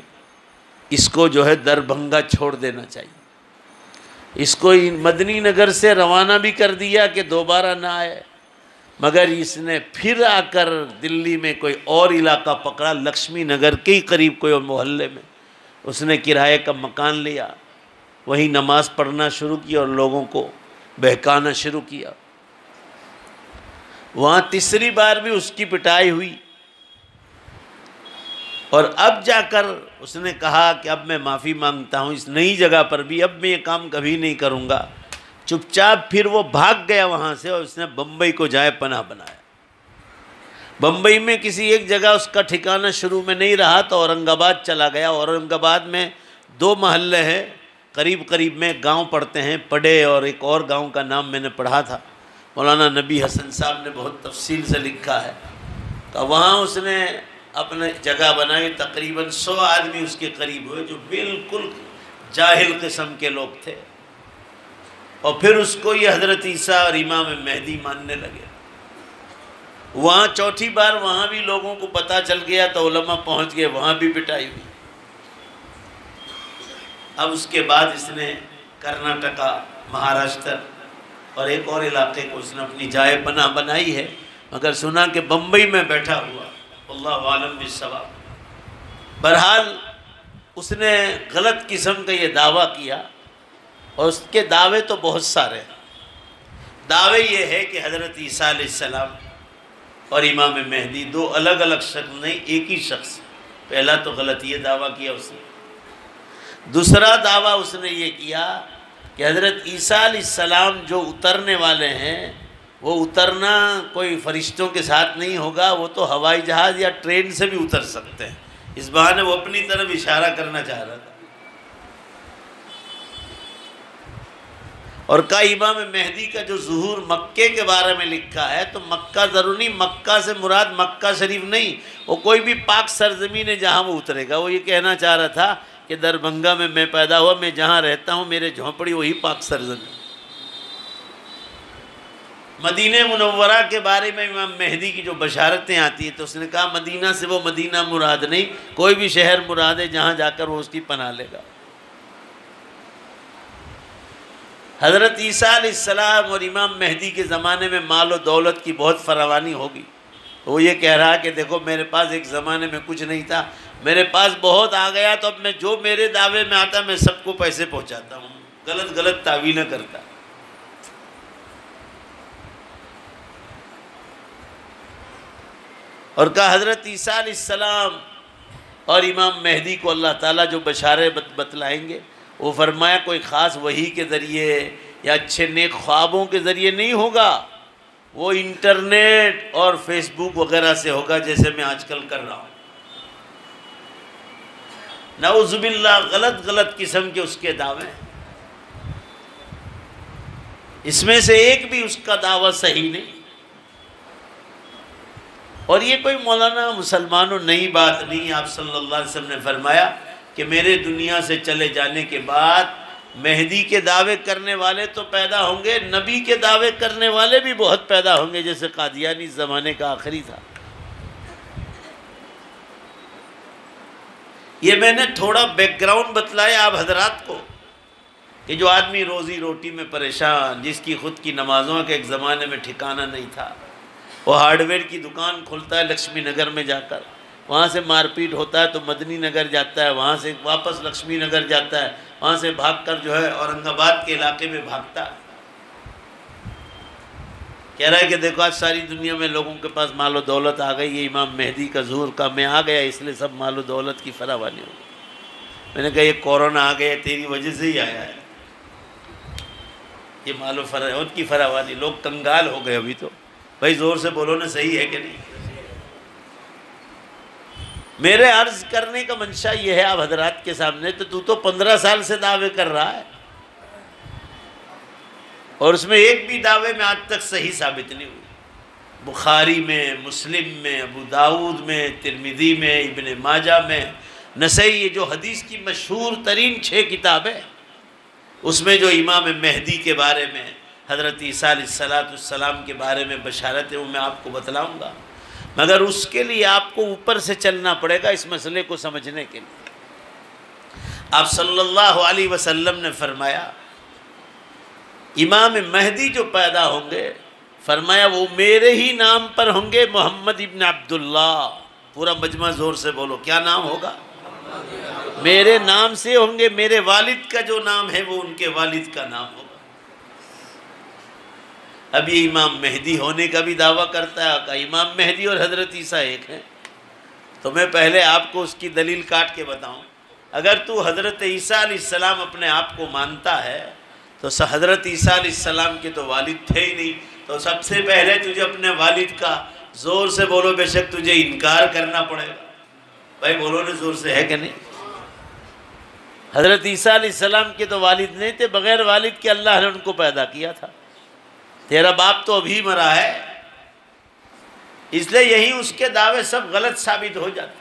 اس کو جو ہے دربھنگہ چھوڑ دینا چاہیے۔ اس کو مدنی نگر سے روانہ بھی کر دیا کہ دوبارہ نہ آئے، مگر اس نے پھر آ کر دلی میں کوئی اور علاقہ پکڑا، لکشمی نگر کے ہی قریب کوئی اور محلے میں اس نے کرائے کا مکان لیا، وہیں نماز پڑھنا شروع کی اور لوگوں کو بہکانا شروع کیا۔ وہاں تیسری بار بھی اس کی پٹائی ہوئی اور اب جا کر اس نے کہا کہ اب میں معافی مانگتا ہوں، اس نئی جگہ پر بھی اب میں یہ کام کبھی نہیں کروں گا۔ چپ چاپ پھر وہ بھاگ گیا وہاں سے اور اس نے بمبئی کو جائے پناہ بنایا۔ بمبئی میں کسی ایک جگہ اس کا ٹھکانہ شروع میں نہیں رہا تو اورنگ آباد چلا گیا۔ اورنگ آباد میں 2 محلے ہیں، قریب قریب میں گاؤں پڑھتے ہیں، پڑھے، اور ایک اور گاؤں کا نام میں نے پڑھا تھا، مولانا نبی حسن صاحب نے بہت تفصیل سے لکھا ہے۔ تو وہاں اس نے اپنے جگہ بنائی، تقریباً 100 آدمی اس کے قریب ہوئے جو بالکل جاہل قسم کے لوگ تھے، اور پھر اس کو یہ حضرت عیسیٰ اور امام مہدی ماننے لگے۔ وہاں چوتھی بار وہاں بھی لوگوں کو پتہ چل گیا تو علماء پہنچ گئے، وہاں بھی پٹائی ہوئی۔ اب اس کے بعد اس نے کرناٹکا، مہاراشٹر اور ایک اور علاقے کو اس نے اپنی جائے پناہ بنائی ہے، مگر سنا کہ بمبئی میں بیٹھا ہوا، اللہ عالم بالصواب۔ بہرحال اس نے غلط قسم کا یہ دعویٰ کیا، اور اس کے دعوے تو بہت سارے ہیں۔ دعوے یہ ہے کہ حضرت عیسیٰ علیہ السلام اور امام مہدی 2 الگ الگ شخص نہیں، ایک ہی شخص۔ پہلا تو غلط یہ دعویٰ کیا اس نے۔ دوسرا دعویٰ اس نے یہ کیا کہ حضرت عیسیٰ علیہ السلام جو اترنے والے ہیں وہ اترنا کوئی فرشتوں کے ساتھ نہیں ہوگا، وہ تو ہوائی جہاز یا ٹرین سے بھی اتر سکتے ہیں۔ اس بہانے وہ اپنی طرف اشارہ کرنا چاہ رہا تھا، اور کہا امام مہدی کا جو ظہور مکے کے بارے میں لکھا ہے تو مکہ ضرور نہیں، مکہ سے مراد مکہ شریف نہیں، وہ کوئی بھی پاک سرزمین ہے جہاں وہ اترے گا۔ وہ یہ کہنا چاہ رہا تھا کہ دربھنگہ میں پیدا ہوا، میں جہاں رہتا ہوں میرے جھونپڑی وہی پاک سرزمین۔ مدینہ منورہ کے بارے میں امام مہدی کی جو بشارتیں آتی ہیں تو اس نے کہا مدینہ سے وہ مدینہ مراد نہیں، کوئی بھی شہر مراد ہے جہاں جا کر وہ اس کی پناہ لے گا۔ حضرت عیسیٰ علیہ السلام اور امام مہدی کے زمانے میں مال و دولت کی بہت فراوانی ہوگی، وہ یہ کہہ رہا کہ دیکھو میرے پاس ایک زمانے میں کچھ نہیں تھا، میرے پاس بہت آ گیا، تو اب میں جو میرے دعوے میں آتا میں سب کو پیسے پہنچاتا ہوں، غلط تعویلیں کرتا۔ اور کہا حضرت عیسیٰ علیہ السلام اور امام مہدی کو اللہ تعالیٰ جو بشارے بتلائیں گے، وہ فرمایا کوئی خاص وحی کے ذریعے یا اچھے نیک خوابوں کے ذریعے نہیں ہوگا، وہ انٹرنیٹ اور فیس بک وغیرہ سے ہوگا، جیسے میں آج کل کر رہا ہوں۔ نعوذ باللہ، غلط قسم کے اس کے دعوے ہیں، اس میں سے ایک بھی اس کا دعویٰ صحیح نہیں۔ اور یہ کوئی مولانا مسلمانوں نئی بات نہیں، آپ صلی اللہ علیہ وسلم نے فرمایا کہ میرے دنیا سے چلے جانے کے بعد مہدی کے دعوے کرنے والے تو پیدا ہوں گے، نبی کے دعوے کرنے والے بھی بہت پیدا ہوں گے، جیسے قادیانی زمانے کا آخری تھا۔ یہ میں نے تھوڑا بیک گراؤنڈ بتلایا آپ حضرات کو کہ جو آدمی روزی روٹی میں پریشان، جس کی خود کی نمازوں کے ایک زمانے میں ٹھکانہ نہیں تھا، وہ ہارڈ ویئر کی دکان کھلتا ہے لکشمی نگر میں جا کر، وہاں سے مار پیٹ ہوتا ہے تو مدنی نگر جاتا ہے، وہاں سے واپس لکشمی نگر جاتا ہے، وہاں سے بھاگ کر جو ہے اورنگ آباد کے علاقے میں بھاگتا ہے، کہہ رہا ہے کہ دیکھو آج ساری دنیا میں لوگوں کے پاس مال و دولت آ گئی، یہ امام مہدی کا ظہور کا میں آ گیا، اس لیے سب مال و دولت کی فراوانی ہو گئی۔ میں نے کہا یہ کورونا آ گیا تیری وجہ سے ہی آیا ہے، یہ مال و ان کی فراوانی، لوگ کنگال ہو گئے ابھی تو۔ بھائی زور سے بولو نا، صحیح ہے کہ نہیں؟ میرے عرض کرنے کا منشا یہ ہے آپ حضرات کے سامنے، تو 15 سال سے دعوے کر رہا ہے، اور اس میں ایک بھی دعوے میں آج تک صحیح ثابت نہیں ہوئی۔ بخاری میں، مسلم میں، ابو داؤد میں، ترمذی میں، ابن ماجہ میں، نسائی، یہ جو حدیث کی مشہور ترین 6 کتابیں، اس میں جو امام مہدی کے بارے میں، حضرت عیسیٰ علیہ السلام کے بارے میں بشارت ہے، وہ میں آپ کو بتلاؤں گا، مگر اس کے لیے آپ کو اوپر سے چلنا پڑے گا اس مسئلے کو سمجھنے کے لیے۔ آپ صلی اللہ علیہ وسلم نے فرمایا امام مہدی جو پیدا ہوں گے، فرمایا وہ میرے ہی نام پر ہوں گے، محمد ابن عبداللہ۔ پورا مجمع زور سے بولو، کیا نام ہوگا؟ میرے نام سے ہوں گے، میرے والد کا جو نام ہے وہ ان کے والد کا نام ہوگا۔ اب یہ امام مہدی ہونے کا بھی دعویٰ کرتا ہے کہ امام مہدی اور حضرت عیسیٰ ایک ہیں، تو میں پہلے آپ کو اس کی دلیل کاٹ کے بتاؤں۔ اگر تو حضرت عیسیٰ علیہ السلام اپنے آپ کو مانتا ہے تو حضرت عیسیٰ علیہ السلام کے تو والد تھے ہی نہیں، تو سب سے پہلے تجھے اپنے والد کا، زور سے بولو بے شک تجھے انکار کرنا پڑے گا۔ بھائی بولو نا زور سے، ہے کہ نہیں؟ حضرت عیسیٰ علیہ السلام کے تو والد نہیں تھے، بغیر والد کے اللہ نے ان کو پیدا کیا تھا۔ تیرا باپ تو ابھی مرا ہے، اس لیے یہی اس کے دعوے سب غلط ثابت ہو جاتے۔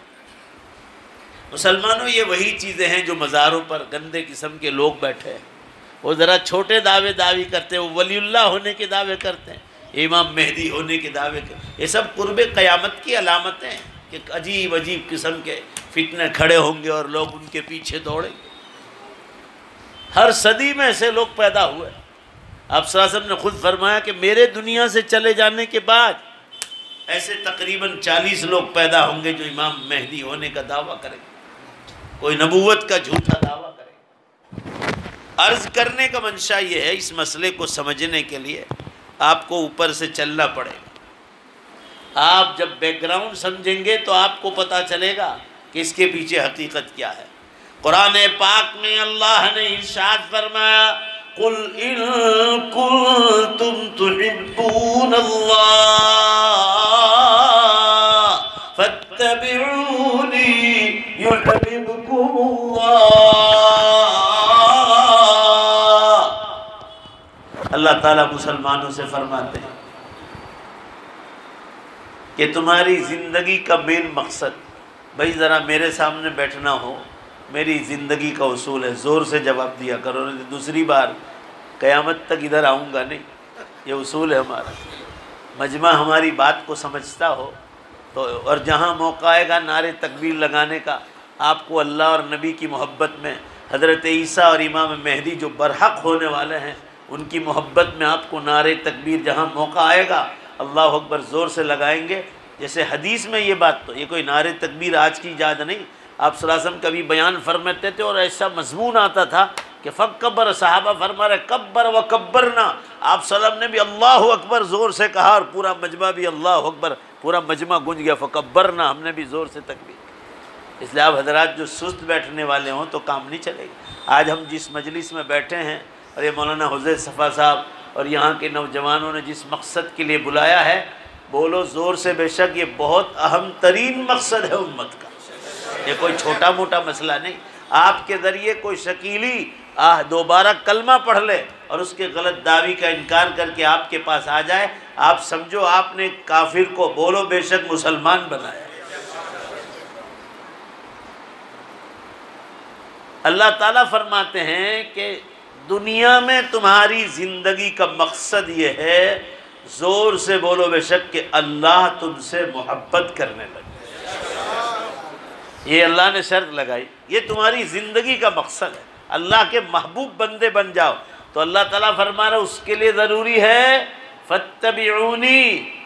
مسلمانوں، یہ وہی چیزیں ہیں جو مزاروں پر گندے قسم کے لوگ بیٹھے ہیں، وہ ذرا چھوٹے دعوے کرتے ہیں، وہ ولی اللہ ہونے کے دعوے کرتے ہیں، امام مہدی ہونے کے دعوے کرتے ہیں۔ یہ سب قرب قیامت کی علامتیں ہیں کہ عجیب عجیب قسم کے فتنے کھڑے ہوں گے اور لوگ ان کے پیچھے دوڑیں گے۔ ہر صدی میں ایسے لوگ پیدا ہوئے۔ آپ صلی اللہ علیہ وسلم نے خود فرمایا کہ میرے دنیا سے چلے جانے کے بعد ایسے تقریباً 40 لوگ پیدا ہوں گے جو امام مہدی ہونے کا دعویٰ کریں گے، کوئی نبوت کا جھوٹا دعویٰ کرے گا۔ عرض کرنے کا منشا یہ ہے، اس مسئلے کو سمجھنے کے لیے آپ کو اوپر سے چلنا پڑے گا۔ آپ جب بیک گراؤنڈ سمجھیں گے تو آپ کو پتہ چلے گا کہ اس کے پیچھے حقیقت کیا ہے۔ قرآن پاک میں اللہ نے ارشاد فرمایا، قُلْ إِن كُنتُمْ تُحِبُّونَ اللَّهَ فَاتَّبِعُونِي يُحْبِبْكُمُ اللَّهُ۔ اللہ تعالیٰ مسلمانوں سے فرماتے ہیں کہ تمہاری زندگی کا مین مقصد، بھائی ذرا میرے سامنے بیٹھنا ہو، میری زندگی کا اصول ہے، زور سے جواب دیا کرو، دوسری بار قیامت تک ادھر آؤں گا نہیں، یہ اصول ہے ہمارا۔ مجمع ہماری بات کو سمجھتا ہو تو، اور جہاں موقع آئے گا نعرے تکبیر لگانے کا، آپ کو اللہ اور نبی کی محبت میں، حضرت عیسیٰ اور امام مہدی جو برحق ہونے والے ہیں ان کی محبت میں آپ کو نعرے تکبیر جہاں موقع آئے گا اللہ اکبر زور سے لگائیں گے۔ جیسے حدیث میں یہ بات، تو یہ کوئی نعرے تکبیر آج کی ایجاد نہیں، آپ صلی اللہ علیہ وسلم کبھی بیان فرماتے تھے اور ایسا مضمون آتا تھا کہ فکبر، صحابہ فرما رہے کبر و کبرنا، آپ صلی اللہ علیہ وسلم نے بھی اللہ اکبر زور سے کہا اور پورا مجمع بھی اللہ اکبر، پورا مجمع گونج گیا، فکبرنا، ہم نے بھی زور سے تکبیر۔ اس لیے آپ حضرات جو سست بیٹھنے والے ہوں تو کام نہیں چلے گا۔ آج ہم جس مجلس میں بیٹھے ہیں اور یہ مولانا حسین صفا صاحب اور یہاں کے نوجوانوں نے جس مقصد کے لیے بلایا ہے، بولو زور سے بے شک یہ بہت اہم ترین مقصد ہے امت کا، یہ کوئی چھوٹا موٹا مسئلہ نہیں۔ آپ کے ذریعے کوئی شکیلی دوبارہ کلمہ پڑھ لے اور اس کے غلط دعوی کا انکار کر کے آپ کے پاس آ جائے، آپ سمجھو آپ نے کافر کو بولو بے شک مسلمان بنایا۔ اللہ تعالیٰ فرماتے ہیں کہ دنیا میں تمہاری زندگی کا مقصد یہ ہے، زور سے بولو بے شک، کہ اللہ تم سے محبت کرنے لگے۔ یہ اللہ نے شرط لگائی، یہ تمہاری زندگی کا مقصد ہے، اللہ کے محبوب بندے بن جاؤ۔ تو اللہ تعالیٰ فرما رہا ہے اس کے لیے ضروری ہے فَاتَّبِعُونِی۔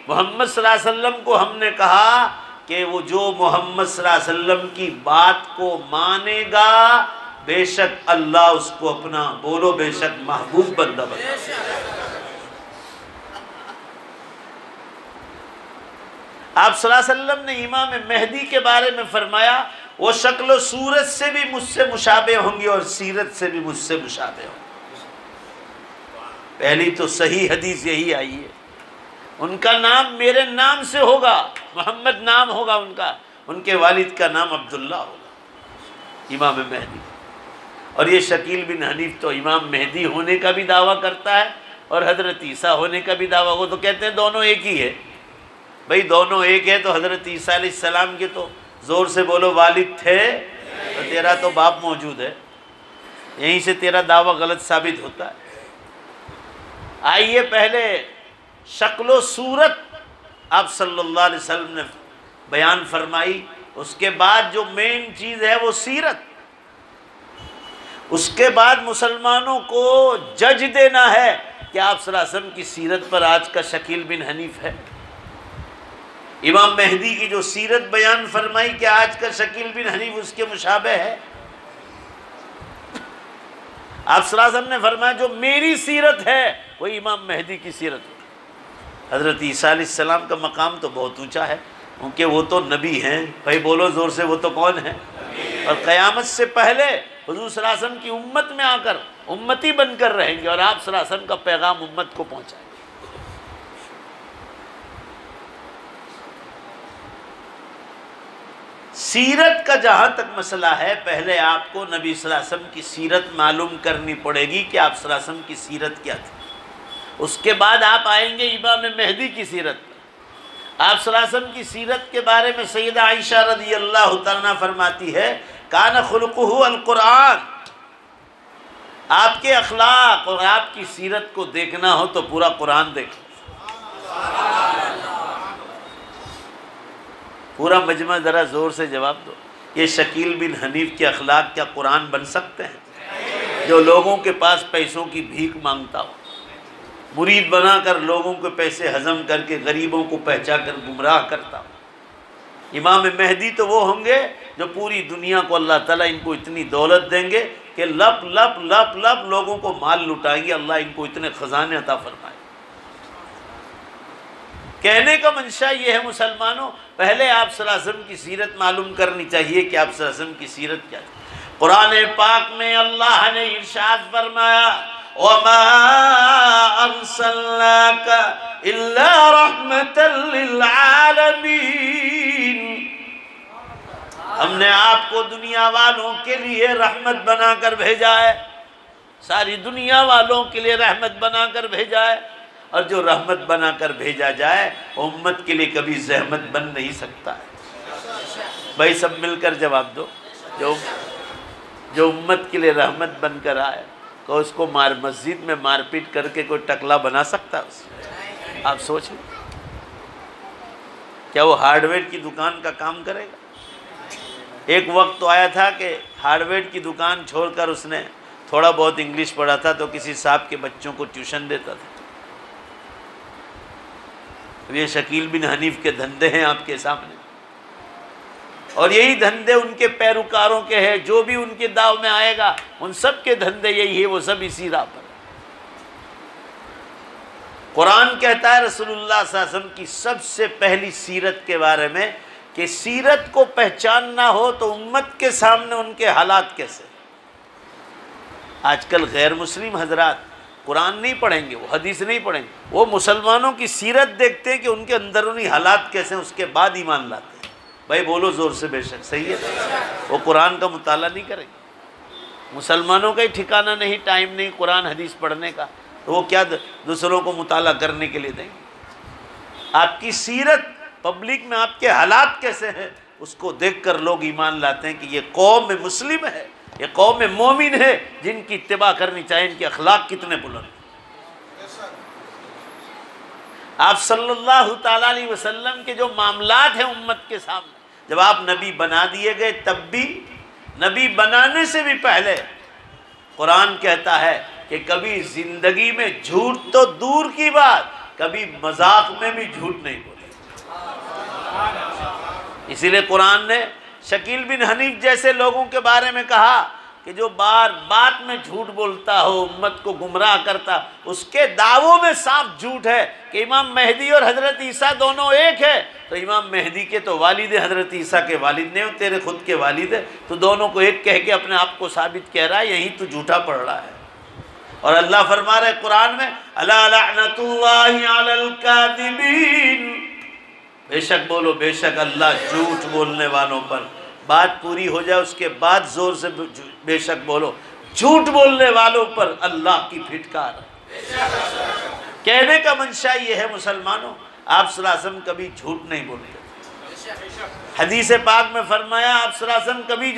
محمد صلی اللہ علیہ وسلم کو ہم نے کہا کہ وہ جو محمد صلی اللہ علیہ وسلم کی بات کو مانے گا، بے شک اللہ اس کو اپنا، بولو بے شک، محبوب بندہ بنا۔ آپ صلی اللہ علیہ وسلم نے امام مہدی کے بارے میں فرمایا وہ شکل و صورت سے بھی مجھ سے مشابہ ہوں گی اور سیرت سے بھی مجھ سے مشابہ ہوں گی۔ پہلی تو صحیح حدیث یہی آئی ہے، ان کا نام میرے نام سے ہوگا، محمد نام ہوگا ان کا، ان کے والد کا نام عبداللہ ہوگا، امام مہدی۔ اور یہ شکیل بن حنیف تو امام مہدی ہونے کا بھی دعویٰ کرتا ہے اور حضرت عیسیٰ ہونے کا بھی دعویٰ، وہ تو کہتے ہیں دونوں ایک ہی ہے۔ بھئی دونوں ایک ہے تو حضرت عیسیٰ علیہ السلام کے تو زور سے بولو والد تھے، تو تیرا تو باپ موجود ہے، یہیں سے تیرا دعویٰ غلط ثابت ہوتا ہے۔ آئیے پہلے شکل و صورت آپ صلی اللہ علیہ وسلم نے بیان فرمائی، اس کے بعد جو مین چیز ہے وہ سیرت، اس کے بعد مسلمانوں کو جج دینا ہے کہ آپ صلی اللہ علیہ وسلم کی سیرت پر آج کا شکیل بن حنیف ہے۔ امام مہدی کی جو سیرت بیان فرمائی کہ آج کا شکیل بن حنیف اس کے مشابہ ہے۔ آپ صلی اللہ علیہ وسلم نے فرمایا جو میری سیرت ہے وہی امام مہدی کی سیرت ہے۔ حضرت عیسیٰ علیہ السلام کا مقام تو بہت اونچا ہے، کیونکہ وہ تو نبی ہیں۔ بھائی بولو زور سے، وہ تو کون ہیں؟ اور قیامت سے پہلے حضور صلی اللہ علیہ وسلم کی امت میں آ کر امتی بن کر رہیں گے اور آپ صلی اللہ علیہ وسلم کا پیغام امت کو پہنچائیں گے۔ سیرت کا جہاں تک مسئلہ ہے، پہلے آپ کو نبی صلی اللہ علیہ وسلم کی سیرت معلوم کرنی پڑے گی کہ آپ صلی اللہ علیہ وسلم کی سیرت کیا تھی۔ اس کے بعد آپ آئیں گے امام مہدی کی سیرت پر۔ آپ صلی اللہ علیہ وسلم کی سیرت کے بارے میں سیدہ عائشہ رضی اللہ تعالیٰ عنہ فرماتی ہے کان خلقہ القرآن، آپ کے اخلاق اور آپ کی سیرت کو دیکھنا ہو تو پورا قرآن دیکھو۔ پورا مجمع ذرا زور سے جواب دو، یہ شکیل بن حنیف کے اخلاق کیا قرآن بن سکتے ہیں؟ جو لوگوں کے پاس پیسوں کی بھیک مانگتا ہو، مرید بنا کر لوگوں کے پیسے ہضم کر کے غریبوں کو پہنچا کر گمراہ کرتا ہو۔ امام مہدی تو وہ ہوں گے جو پوری دنیا کو اللہ تعالیٰ ان کو اتنی دولت دیں گے کہ لپ لپ لپ لپ لوگوں کو مال لٹائیں گے، اللہ ان کو اتنے خزانے عطا فرمائے۔ کہنے کا منشا یہ ہے مسلمانوں، پہلے آپ صلی اللہ علیہ وسلم کی سیرت معلوم کرنی چاہیے کہ آپ صلی اللہ علیہ وسلم کی سیرت کیا ہے۔ قرآن پاک میں اللہ نے ارشاد فرمایا وَمَا أَرْسَلْنَاكَ إِلَّا رَحْمَةً لِلْعَالَمِينَ، ہم نے آپ کو دنیا والوں کے لیے رحمت بنا کر بھیجا ہے، ساری دنیا والوں کے لیے رحمت بنا کر بھیجا ہے۔ اور جو رحمت بنا کر بھیجا جائے امت کے لیے کبھی زحمت بن نہیں سکتا ہے۔ بھائی سب مل کر جواب دو، جو امت کے لیے رحمت بن کر آئے تو اس کو مسجد میں مار پیٹ کر کے کوئی ٹکلا بنا سکتا ہے اسے؟ آپ سوچ لیں، کیا وہ ہارڈ ویئر کی دکان کا کام کرے گا؟ ایک وقت تو آیا تھا کہ ہارڈ ویئر کی دکان چھوڑ کر اس نے تھوڑا بہت انگلش پڑھا تھا تو کسی صاحب کے بچوں کو ٹیوشن دیتا تھا۔ یہ شکیل بن حنیف کے دھندے ہیں آپ کے سامنے، اور یہی دھندے ان کے پیروکاروں کے ہیں، جو بھی ان کے داؤ میں آئے گا ان سب کے دھندے یہی ہے، وہ سب اسی راہ پر۔ قرآن کہتا ہے رسول اللہ صلی اللہ علیہ وسلم کی سب سے پہلی سیرت کے بارے میں کہ سیرت کو پہچاننا ہو تو امت کے سامنے ان کے حالات کیسے۔ آج کل غیر مسلم حضرات قرآن نہیں پڑھیں گے، وہ حدیث نہیں پڑھیں گے، وہ مسلمانوں کی سیرت دیکھتے ہیں کہ ان کے اندرونی حالات کیسے ہیں، اس کے بعد ایمان لاتے ہیں۔ بھائی بولو زور سے، بے شک صحیح ہے۔ وہ قرآن کا مطالعہ نہیں کریں گے، مسلمانوں کا ہی ٹھکانہ نہیں، ٹائم نہیں قرآن حدیث پڑھنے کا، تو وہ کیا دوسروں کو مطالعہ کرنے کے لیے دیں گے؟ آپ کی سیرت پبلک میں آپ کے حالات کیسے ہیں اس کو دیکھ کر لوگ ایمان لاتے ہیں کہ یہ قوم مسلم ہے، یہ قوم مومن ہے جن کی اتباع کرنی چاہیے، ان کے اخلاق کتنے بلند۔ آپ صلی اللہ تعالیٰ علیہ وسلم کے جو معاملات ہیں امت کے سامنے، جب آپ نبی بنا دیے گئے تب بھی، نبی بنانے سے بھی پہلے قرآن کہتا ہے کہ کبھی زندگی میں جھوٹ تو دور کی بات، کبھی مذاق میں بھی جھوٹ نہیں بولے۔ اسی لیے قرآن نے شکیل بن حنیف جیسے لوگوں کے بارے میں کہا کہ جو بات میں جھوٹ بولتا ہو، امت کو گمراہ کرتا، اس کے دعووں میں صاف جھوٹ ہے کہ امام مہدی اور حضرت عیسیٰ دونوں ایک ہے۔ تو امام مہدی کے تو والد حضرت عیسیٰ کے والد نہیں، تیرے خود کے والد ہے، تو دونوں کو ایک کہہ کے اپنے آپ کو ثابت کہہ رہا ہے، یہی تو جھوٹا پڑھ رہا ہے۔ اور اللہ فرما رہا ہے قرآن میں الا لعنت اللہ علی الکاذبین، بے شک بولو بے شک اللہ جھوٹ بولنے والوں پر۔ بات پوری ہو جائے اس کے بعد زور سے بے شک بولو، جھوٹ بولنے والوں پر اللہ کی پھٹکار ہے۔ کہنے کا منشا یہ ہے مسلمانوں، آپ صلی اللہ علیہ وسلم کبھی جھوٹ نہیں بولتے۔ حدیث پاک میں فرمایا آپ صلی اللہ علیہ وسلم کبھی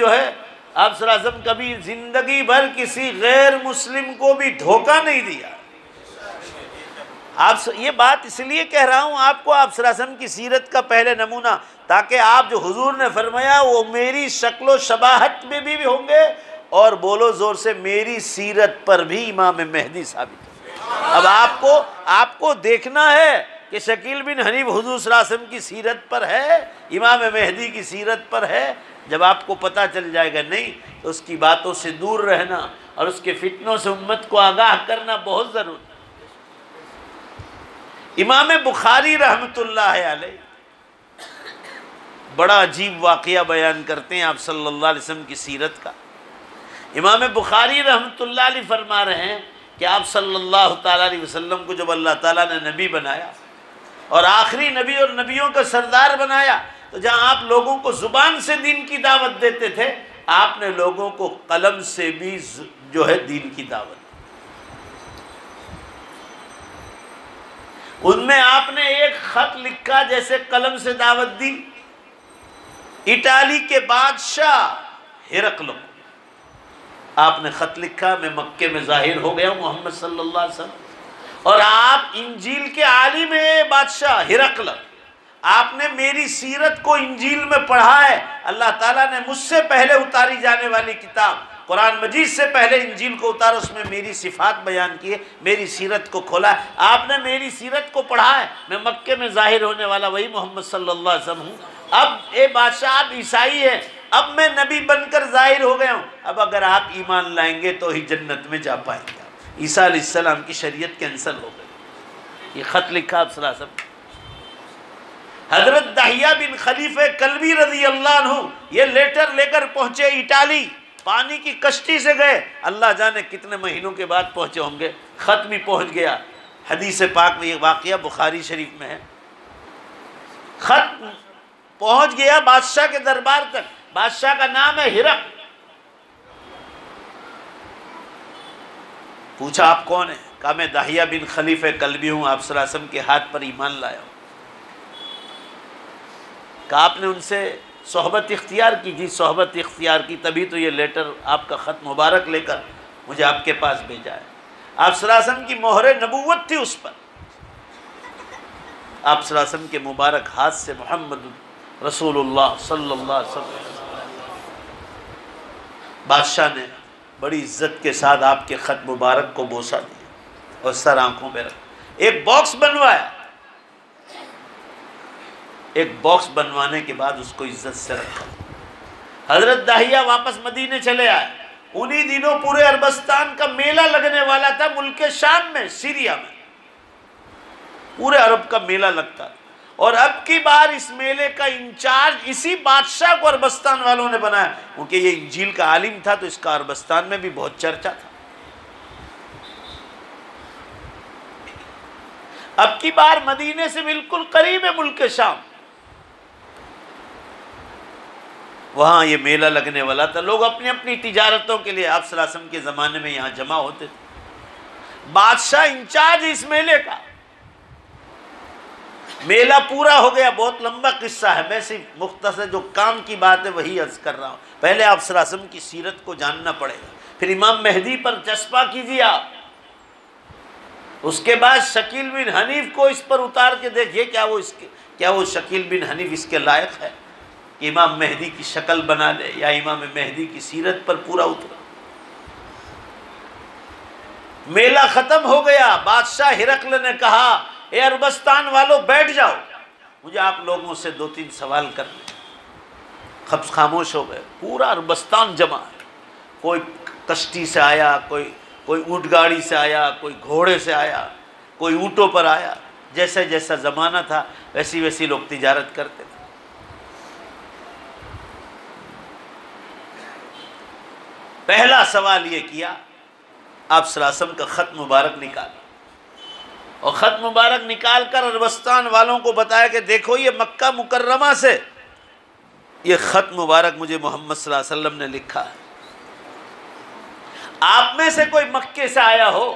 آپ صلی اللہ علیہ وسلم کبھی زندگی بھر کسی غیر مسلم کو بھی دھوکہ نہیں دیا۔ یہ بات اس لیے کہہ رہا ہوں آپ کو، آپ صلی اللہ علیہ وسلم کی سیرت کا پہلے نمونہ، تاکہ آپ جو حضور نے فرمایا وہ میری شکل و شباہت میں بھی ہوں گے، اور بولو زور سے میری سیرت پر بھی امام مہدی ثابت ہو۔ اب آپ کو دیکھنا ہے کہ شکیل بن حنیف حضور صلی اللہ علیہ وسلم کی سیرت پر ہے، امام مہدی کی سیرت پر ہے۔ جب آپ کو پتہ چل جائے گا نہیں تو اس کی باتوں سے دور رہنا اور اس کے فتنوں سے امت کو آگاہ کرنا بہت ضروری ہے۔ امام بخاری رحمۃ اللہ علیہ بڑا عجیب واقعہ بیان کرتے ہیں آپ صلی اللہ علیہ وسلم کی سیرت کا۔ امام بخاری رحمۃ اللہ علیہ فرما رہے ہیں کہ آپ صلی اللہ تعالیٰ علیہ وسلم کو جب اللہ تعالیٰ نے نبی بنایا اور آخری نبی اور نبیوں کا سردار بنایا، تو جہاں آپ لوگوں کو زبان سے دین کی دعوت دیتے تھے، آپ نے لوگوں کو قلم سے بھی جو ہے دین کی دعوت دی۔ ان میں آپ نے ایک خط لکھا، جیسے قلم سے دعوت دی اٹالی کے بادشاہ ہرقل، آپ نے خط لکھا میں مکے میں ظاہر ہو گیا ہوں محمد صلی اللہ علیہ وسلم، اور آپ انجیل کے عالم ہیں بادشاہ ہرقل، آپ نے میری سیرت کو انجیل میں پڑھا ہے۔ اللہ تعالیٰ نے مجھ سے پہلے اتاری جانے والی کتاب قرآن مجید سے پہلے انجیل کو اتارا، اس میں میری صفات بیان کی ہے، میری سیرت کو کھولا ہے، آپ نے میری سیرت کو پڑھا ہے۔ میں مکے میں ظاہر ہونے والا وہی محمد صلی اللہ علیہ وسلم ہوں۔ اب اے بادشاہ آپ عیسائی ہیں، اب میں نبی بن کر ظاہر ہو گیا ہوں، اب اگر آپ ایمان لائیں گے تو ہی جنت میں جا پائیں گے۔ عیسیٰ علیہ السلام کی شریعت کینسل ہو گئی۔ یہ خط لکھا آپ صلی اللہ علیہ وسلم۔ حضرت دحیہ بن خلیفہ کلبی رضی اللہ عنہ یہ لیٹر لے کر پہنچے اٹالی، پانی کی کشتی سے گئے، اللہ جانے کتنے مہینوں کے بعد پہنچے ہوں گے، خط بھی پہنچ گیا۔ حدیث پاک میں یہ واقعہ بخاری شریف میں ہے، خط پہنچ گیا بادشاہ کے دربار تک۔ بادشاہ کا نام ہے ہرقل۔ پوچھا آپ کون ہیں؟ کہا میں دحیہ بن خلیفہ کلبی ہوں، آپ صلی اللہ علیہ وسلم کے ہاتھ پر ایمان لایا ہوں۔ کہا آپ نے ان سے صحبت اختیار کی؟ جی صحبت اختیار کی، تبھی تو یہ لیٹر آپ کا خط مبارک لے کر مجھے آپ کے پاس بھیجا ہے۔ آپ صلی اللہ علیہ وسلم کی مہر نبوت تھی اس پر۔ آپ صلی اللہ علیہ وسلم کے مبارک ہاتھ سے محمد رسول اللہ صلی اللہ علیہ وسلم، بادشاہ نے بڑی عزت کے ساتھ آپ کے خط مبارک کو بوسہ دیا اور سر آنکھوں میں رکھ، ایک باکس بنوایا، ایک باکس بنوانے کے بعد اس کو عزت سے رکھا۔ حضرت دحیہ واپس مدینے چلے آئے۔ انہی دنوں پورے عربستان کا میلہ لگنے والا تھا، ملک شام میں، سیریا میں پورے عرب کا میلہ لگتا تھا، اور اب کی بار اس میلے کا انچارج اسی بادشاہ کو عربستان والوں نے بنایا، کیونکہ یہ انجیل کا عالم تھا تو اس کا عربستان میں بھی بہت چرچا تھا۔ اب کی بار مدینے سے بالکل قریب ہے ملک شام، وہاں یہ میلہ لگنے والا تھا، لوگ اپنی اپنی تجارتوں کے لیے آپ صلی اللہ علیہ وسلم کے زمانے میں یہاں جمع ہوتے تھے۔ بادشاہ انچارج اس میلے کا، میلہ پورا ہو گیا، بہت لمبا قصہ ہے، میں صرف مختصر جو کام کی بات ہے وہی عرض کر رہا ہوں۔ پہلے آپ صلی اللہ علیہ وسلم کی سیرت کو جاننا پڑے گا، پھر امام مہدی پر چسپاں کیجیے آپ، اس کے بعد شکیل بن حنیف کو اس پر اتار کے دیکھیے کیا وہ شکیل بن حنیف اس کے لائق ہے کہ امام مہدی کی شکل بنا لے یا امام مہدی کی سیرت پر پورا اترا۔ میلہ ختم ہو گیا، بادشاہ ہرقل نے کہا اے عربستان والوں بیٹھ جاؤ، مجھے آپ لوگوں سے 2-3 سوال کرنے۔ خاموش ہو گئے، پورا عربستان جمع ہے، کوئی کشتی سے آیا، کوئی اونٹ گاڑی سے آیا، کوئی گھوڑے سے آیا، کوئی اونٹوں پر آیا، جیسا جیسا زمانہ تھا ویسی ویسی لوگ تجارت کرتے تھے۔ پہلا سوال یہ کیا، آپ صلی اللہ علیہ وسلم کا خط مبارک نکالا، اور خط مبارک نکال کر عربستان والوں کو بتایا کہ دیکھو یہ مکہ مکرمہ سے یہ خط مبارک مجھے محمد صلی اللہ علیہ وسلم نے لکھا ہے، آپ میں سے کوئی مکے سے آیا ہو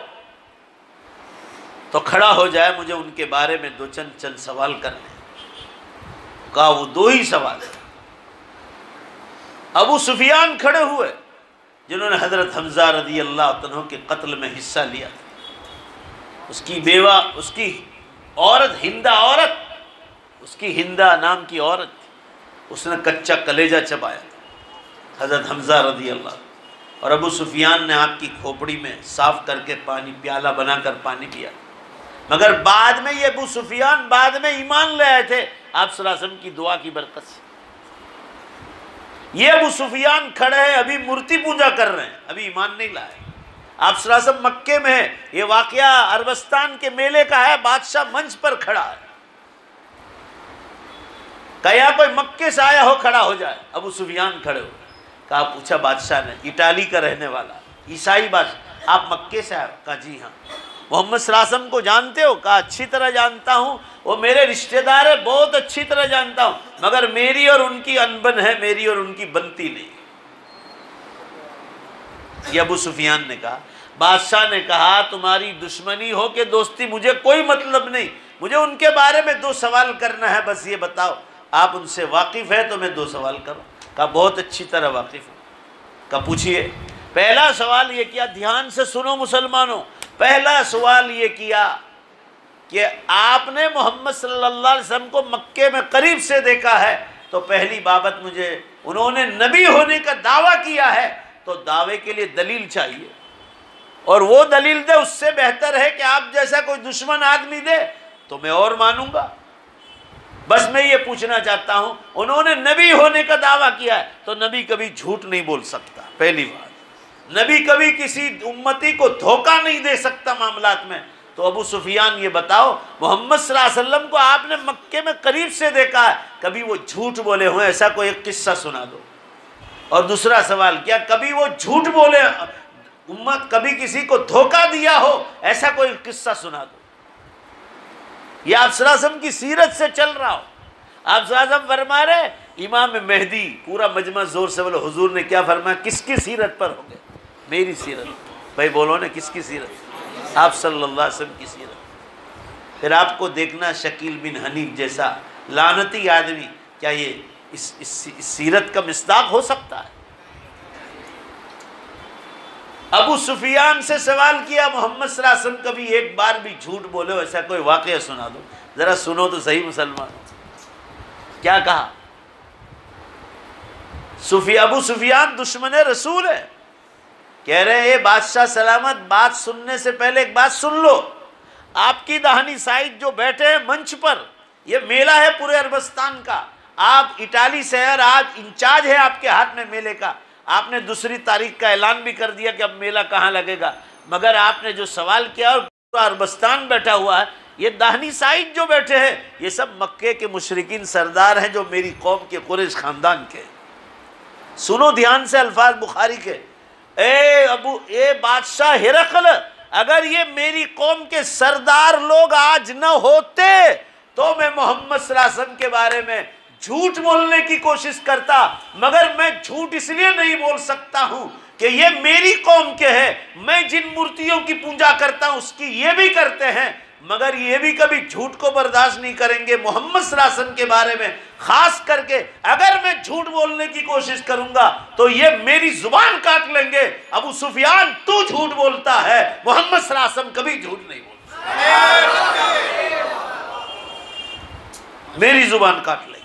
تو کھڑا ہو جائے، مجھے ان کے بارے میں چند سوال کرنے۔ کہا وہ 2 ہی سوال ہیں۔ ابو سفیان کھڑے ہوئے جنہوں نے حضرت حمزہ رضی اللہ عنہ کے قتل میں حصہ لیا تھا، اس کی بیوہ، اس کی عورت اس کی ہندہ نام کی عورت، اس نے کچا کلیجہ چبایا تھا حضرت حمزہ رضی اللہ عنہ، اور ابو سفیان نے آپ کی کھوپڑی میں صاف کر کے پانی، پیالہ بنا کر پانی پیا، مگر بعد میں یہ ابو سفیان بعد میں ایمان لے آئے تھے آپ صلی اللہ علیہ وسلم کی دعا کی برکت سے۔ یہ ابو سفیان کھڑے ہیں، ابھی مورتی پوجا کر رہے ہیں، ابھی ایمان نہیں لائے۔ آپ صلی اللہ علیہ وسلم مکے میں ہیں، یہ واقعہ عربستان کے میلے کا ہے، بادشاہ منچ پر کھڑا ہے، کہا کوئی مکے سے آیا ہو کھڑا ہو جائے۔ ابو سفیان کھڑے ہو، کہا پوچھا بادشاہ نے، اٹالی کا رہنے والا عیسائی بادشاہ، آپ مکے سے آئے ہو؟ کہا جی ہاں۔ محمد صلی اللہ علیہ وسلم کو جانتے ہو؟ کہا اچھی طرح جانتا ہوں، وہ میرے رشتہ دار ہے، بہت اچھی طرح جانتا ہوں، مگر میری اور ان کی انبن ہے، میری اور ان کی بنتی نہیں۔ یہ ابو سفیان نے کہا۔ بادشاہ نے کہا تمہاری دشمنی ہو کہ دوستی، مجھے کوئی مطلب نہیں، مجھے ان کے بارے میں 2 سوال کرنا ہے، بس یہ بتاؤ آپ ان سے واقف ہے تو میں 2 سوال کروں۔ کہا بہت اچھی طرح واقف ہوں۔ کہا پوچھئے۔ پہلا سوال یہ کیا، دھیان سے سنو مسلمانوں، پہلا سوال یہ کیا کہ آپ نے محمد صلی اللہ علیہ وسلم کو مکے میں قریب سے دیکھا ہے، تو پہلی بابت مجھے، انہوں نے نبی ہونے کا دعویٰ کیا ہے تو دعوے کے لیے دلیل چاہیے، اور وہ دلیل دے، اس سے بہتر ہے کہ آپ جیسا کوئی دشمن آدمی دے تو میں اور مانوں گا۔ بس میں یہ پوچھنا چاہتا ہوں، انہوں نے نبی ہونے کا دعویٰ کیا ہے تو نبی کبھی جھوٹ نہیں بول سکتا، پہلی بات، نبی کبھی کسی امتی کو دھوکہ نہیں دے سکتا معاملات میں۔ تو ابو سفیان یہ بتاؤ، محمد صلی اللہ علیہ وسلم کو آپ نے مکے میں قریب سے دیکھا ہے، کبھی وہ جھوٹ بولے ہوئے ایسا کوئی ایک قصہ سنا دو۔ اور دوسرا سوال کیا، کبھی وہ جھوٹ بولے، امت کبھی کسی کو دھوکہ دیا ہو، ایسا کوئی قصہ سنا دو۔ یہ آپ صلی اللہ علیہ وسلم کی سیرت سے چل رہا ہو۔ آپ صلی اللہ علیہ وسلم فرما رہے امام مہدی، پورا مجمع زور سے بولو، حضور نے کیا فرمایا، کس کی سیرت پر ہوں گے؟ میری سیرت۔ بھائی بولو نا، کس کی سیرت؟ آپ صلی اللہ علیہ وسلم کی سیرت۔ پھر آپ کو دیکھنا شکیل بن حنیف جیسا لعنتی آدمی، کیا یہ اس سیرت کا مصداق ہو سکتا ہے؟ ابو سفیان سے سوال کیا، محمد صلی اللہ علیہ وسلم کبھی ایک بار بھی جھوٹ بولے ایسا کوئی واقعہ سنا دو، ذرا سنو تو صحیح مسلمان۔ کیا کہا؟ ابو سفیان دشمن رسول ہے، کہہ رہے ہیں بادشاہ سلامت، بات سننے سے پہلے ایک بات سن لو، آپ کی دہنی سائڈ جو بیٹھے ہیں منچ پر، یہ میلہ ہے پورے عربستان کا، آپ اٹالی سے ہیں اور آج انچارج ہے آپ کے ہاتھ میں میلے کا، آپ نے 2 تاریخ کا اعلان بھی کر دیا کہ اب میلہ کہاں لگے گا، مگر آپ نے جو سوال کیا اور پورا عربستان بیٹھا ہوا ہے، یہ دہنی سائڈ جو بیٹھے ہیں یہ سب مکے کے مشرکین سردار ہیں جو میری قوم کے قریش خاندان کے۔ سنو دھیان سے الفاظ بخاری کے، اے بادشاہ ہرقل، اگر یہ میری قوم کے سردار لوگ آج نہ ہوتے تو میں محمد صلی اللہ علیہ وسلم کے بارے میں جھوٹ بولنے کی کوشش کرتا، مگر میں جھوٹ اس لیے نہیں بول سکتا ہوں کہ یہ میری قوم کے ہیں، میں جن مورتیوں کی پوجا کرتا ہوں اس کی یہ بھی کرتے ہیں، مگر یہ بھی کبھی جھوٹ کو برداشت نہیں کریں گے محمد صلی اللہ علیہ وسلم کے بارے میں، خاص کر کے اگر میں جھوٹ بولنے کی کوشش کروں گا تو یہ میری زبان کاٹ لیں گے، ابو سفیان تو جھوٹ بولتا ہے، محمد صلی اللہ علیہ وسلم کبھی جھوٹ نہیں بولتا، میری زبان کاٹ لیں گے۔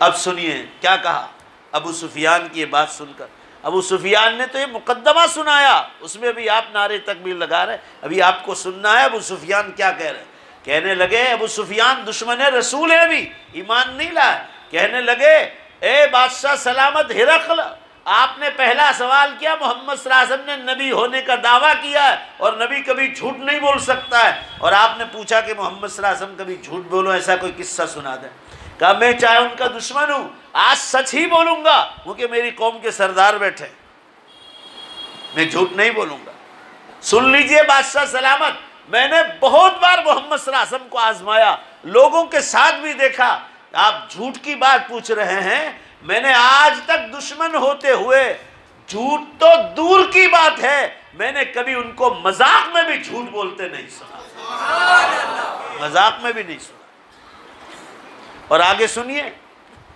اب سنیے کیا کہا ابو سفیان کی یہ بات سن کر۔ ابو سفیان نے تو یہ مقدمہ سنایا، اس میں بھی آپ نعرے تکبیر لگا رہے، ابھی آپ کو سننا ہے ابو سفیان کیا کہہ رہے۔ کہنے لگے، ابو سفیان دشمن رسول ہے، بھی ایمان نہیں لائے، کہنے لگے اے بادشاہ سلامت ہرقل، آپ نے پہلا سوال کیا، محمد صلی اللہ علیہ وسلم نے نبی ہونے کا دعویٰ کیا ہے اور نبی کبھی جھوٹ نہیں بول سکتا ہے، اور آپ نے پوچھا کہ محمد صلی اللہ علیہ وسلم کبھی جھوٹ بولو، ایسا کوئی قصہ سنا دیں۔ کہا میں چاہے ان کا دشمن ہوں، آج سچ ہی بولوں گا کیونکہ میری قوم کے سردار بیٹھے، میں جھوٹ نہیں بولوں گا۔ سن لیجئے بادشاہ سلامت، میں نے بہت بار محمد صلی اللہ علیہ وسلم کو آزمایا، لوگوں کے ساتھ بھی دیکھا، آپ جھوٹ کی بات پوچھ رہے ہیں، میں نے آج تک دشمن ہوتے ہوئے، جھوٹ تو دور کی بات ہے، میں نے کبھی ان کو مذاق میں بھی جھوٹ بولتے نہیں سنا، مذاق میں بھی نہیں سنا۔ اور آگے سنیے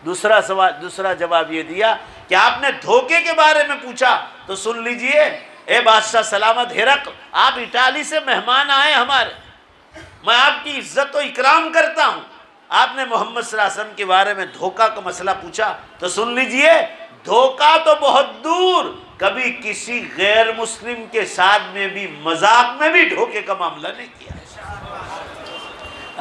دوسرا سوال، دوسرا جواب یہ دیا کہ آپ نے دھوکے کے بارے میں پوچھا، تو سن لیجئے اے بادشاہ سلامت ہرقل، آپ اٹالی سے مہمان آئے ہمارے، میں آپ کی عزت و اکرام کرتا ہوں، آپ نے محمد صلی اللہ علیہ وسلم کے بارے میں دھوکہ کا مسئلہ پوچھا، تو سن لیجئے دھوکہ تو بہت دور، کبھی کسی غیر مسلم کے ساتھ میں بھی مذاق میں بھی دھوکے کا معاملہ نہیں کیا۔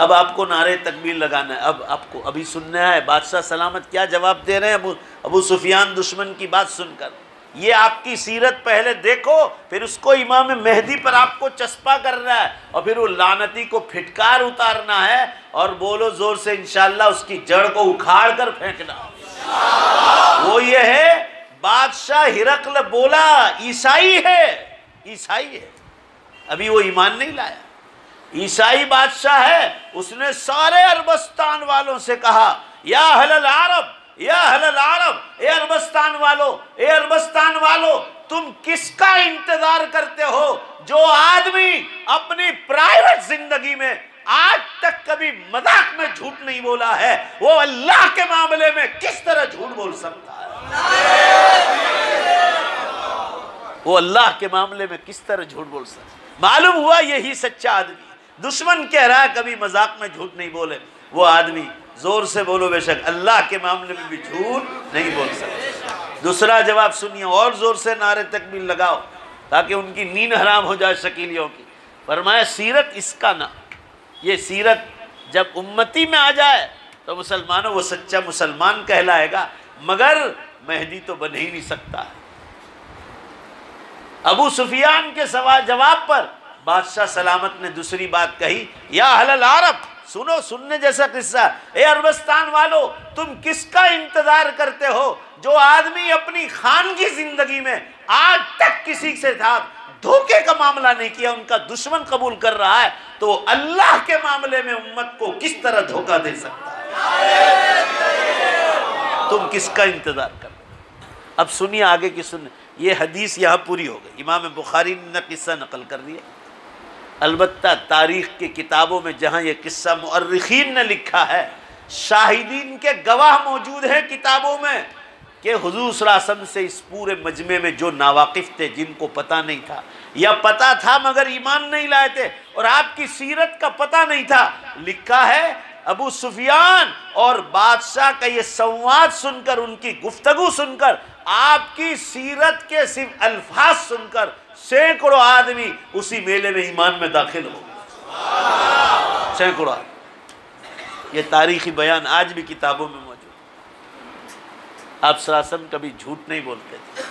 اب آپ کو نعرے تکبیر لگانا ہے، اب آپ کو ابھی سننا ہے بادشاہ سلامت کیا جواب دے رہے ہیں ابو سفیان دشمن کی بات سن کر۔ یہ آپ کی سیرت پہلے دیکھو، پھر اس کو امام مہدی پر آپ کو چسپا کرنا ہے، اور پھر وہ لعنتی کو پھٹکار اتارنا ہے، اور بولو زور سے انشاءاللہ اس کی جڑ کو اکھاڑ کر پھینکنا۔ وہ یہ ہے بادشاہ ہرقل بولا عیسائی ہے، عیسائی ہے، ابھی وہ ایمان نہیں لایا، عیسائی بادشاہ ہے، اس نے سارے عربستان والوں سے کہا یا اہل العرب، یا اہل العرب، اے عربستان والو، اے عربستان والو، تم کس کا انتظار کرتے ہو جو آدمی اپنی پرائیویٹ زندگی میں آج تک کبھی مذاق میں جھوٹ نہیں بولا ہے، وہ اللہ کے معاملے میں کس طرح جھوٹ بول سکتا ہے؟ وہ اللہ کے معاملے میں کس طرح جھوٹ بول سکتا ہے؟ معلوم ہوا یہی سچا آدمی، دشمن کہہ رہا ہے کبھی مذاق میں جھوٹ نہیں بولے، وہ آدمی زور سے بولو بے شک اللہ کے معاملے میں بھی جھوٹ نہیں بول سکتا۔ دوسرا جواب سنیے، اور زور سے نعرے تکبیر لگاؤ تاکہ ان کی نیند حرام ہو جائے شکیلیوں کی۔ فرمایا سیرت اس کا نام، یہ سیرت جب امتی میں آ جائے تو مسلمانوں وہ سچا مسلمان کہلائے گا، مگر مہدی تو بن ہی نہیں سکتا۔ ابو سفیان کے سوال جواب پر بادشاہ سلامت نے دوسری بات کہی، یا اہل العرب، سنو، سننے جیسا قصہ، اے عربستان والو، تم کس کا انتظار کرتے ہو جو آدمی اپنی خانگی زندگی میں آج تک کسی سے ساتھ دھوکے کا معاملہ نہیں کیا، ان کا دشمن قبول کر رہا ہے، تو اللہ کے معاملے میں امت کو کس طرح دھوکہ دے سکتا ہے؟ تم کس کا انتظار کر رہے ہو؟ اب سنیے آگے کی سنیں، یہ حدیث یہاں پوری ہو گئی، امام بخاری نے قصہ نقل کر دیا۔ البتہ تاریخ کی کتابوں میں جہاں یہ قصہ مؤرخین نے لکھا ہے، شاہدین کے گواہ موجود ہیں کتابوں میں کہ حضور صلی اللہ علیہ وسلم سے اس پورے مجمع میں جو ناواقف تھے، جن کو پتہ نہیں تھا یا پتہ تھا مگر ایمان نہیں لائے تھے اور آپ کی سیرت کا پتہ نہیں تھا، لکھا ہے ابو سفیان اور بادشاہ کا یہ سنواد سن کر، ان کی گفتگو سن کر، آپ کی سیرت کے صرف الفاظ سن کر سینکڑوں آدمی اسی میلے میں ایمان میں داخل ہو گئے، سینکڑوں آدمی۔ یہ تاریخی بیان آج بھی کتابوں میں موجود۔ آپ صلی اللہ علیہ وسلم کبھی جھوٹ نہیں بولتے تھے،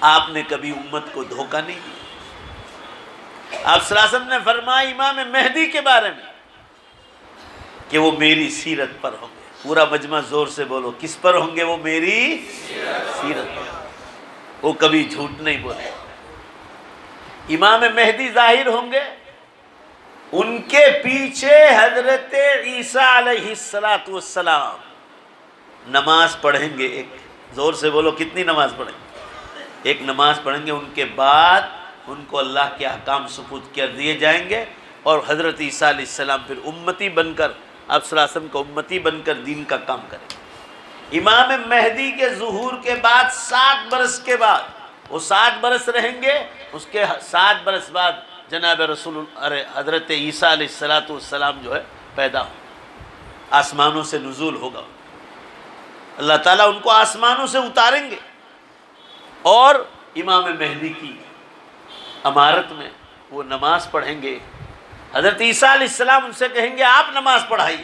آپ نے کبھی امت کو دھوکہ نہیں دیا۔ آپ صلی اللہ علیہ وسلم نے فرمایا امام مہدی کے بارے میں کہ وہ میری سیرت پر ہوں گے۔ پورا مجمع زور سے بولو، کس پر ہوں گے؟ وہ میری سیرت پر، وہ کبھی جھوٹ نہیں بولے۔ امام مہدی ظاہر ہوں گے، ان کے پیچھے حضرت عیسیٰ علیہ السلام نماز پڑھیں گے۔ ایک زور سے بولو، کتنی نماز پڑھیں گے؟ ایک نماز پڑھیں گے، ان کے بعد ان کو اللہ کے احکام سپرد کر دیے جائیں گے، اور حضرت عیسیٰ علیہ السلام پھر امتی بن کر، آپ صلی اللہ علیہ وسلم کو امتی بن کر دین کا کام کریں گے۔ امام مہدی کے ظہور کے بعد 60 برس کے بعد، وہ 60 برس رہیں گے، اس کے 60 برس بعد جناب حضرت عیسیٰ علیہ السلام جو ہے پیدا ہو، آسمانوں سے نزول ہوگا، اللہ تعالیٰ ان کو آسمانوں سے اتاریں گے، اور امام مہدی کی امارت میں وہ نماز پڑھیں گے۔ حضرت عیسیٰ علیہ السلام ان سے کہیں گے آپ نماز پڑھائیے،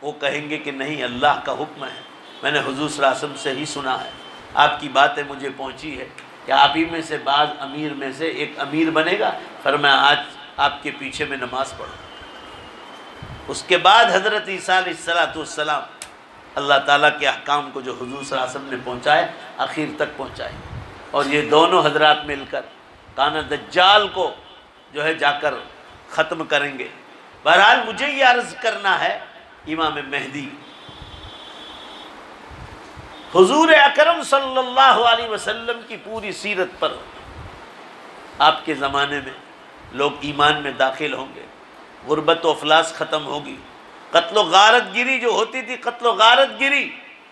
وہ کہیں گے کہ نہیں، اللہ کا حکم ہے، میں نے حضور صلی اللہ علیہ وسلم سے ہی سنا ہے، آپ کی باتیں مجھے پہنچی ہے کہ آپ ہی میں سے بعض امیر میں سے ایک امیر بنے گا، فرمایا آج آپ کے پیچھے میں نماز پڑھوں۔ اس کے بعد حضرت عیسیٰ علیہ السلام اللہ تعالیٰ کے احکام کو جو حضور صلی اللہ علیہ وسلم نے پہنچائے آخر تک پہنچائے، اور یہ دونوں حضرات مل کر کانا دجال کو جو ہے جا کر ختم کریں گے۔ بہرحال مجھے یہ عرض کرنا ہے، امام مہدی حضور اکرم صلی اللہ علیہ وسلم کی پوری سیرت پر آپ کے زمانے میں لوگ ایمان میں داخل ہوں گے، غربت و افلاس ختم ہوگی، قتل و غارت گیری جو ہوتی تھی، قتل و غارت گیری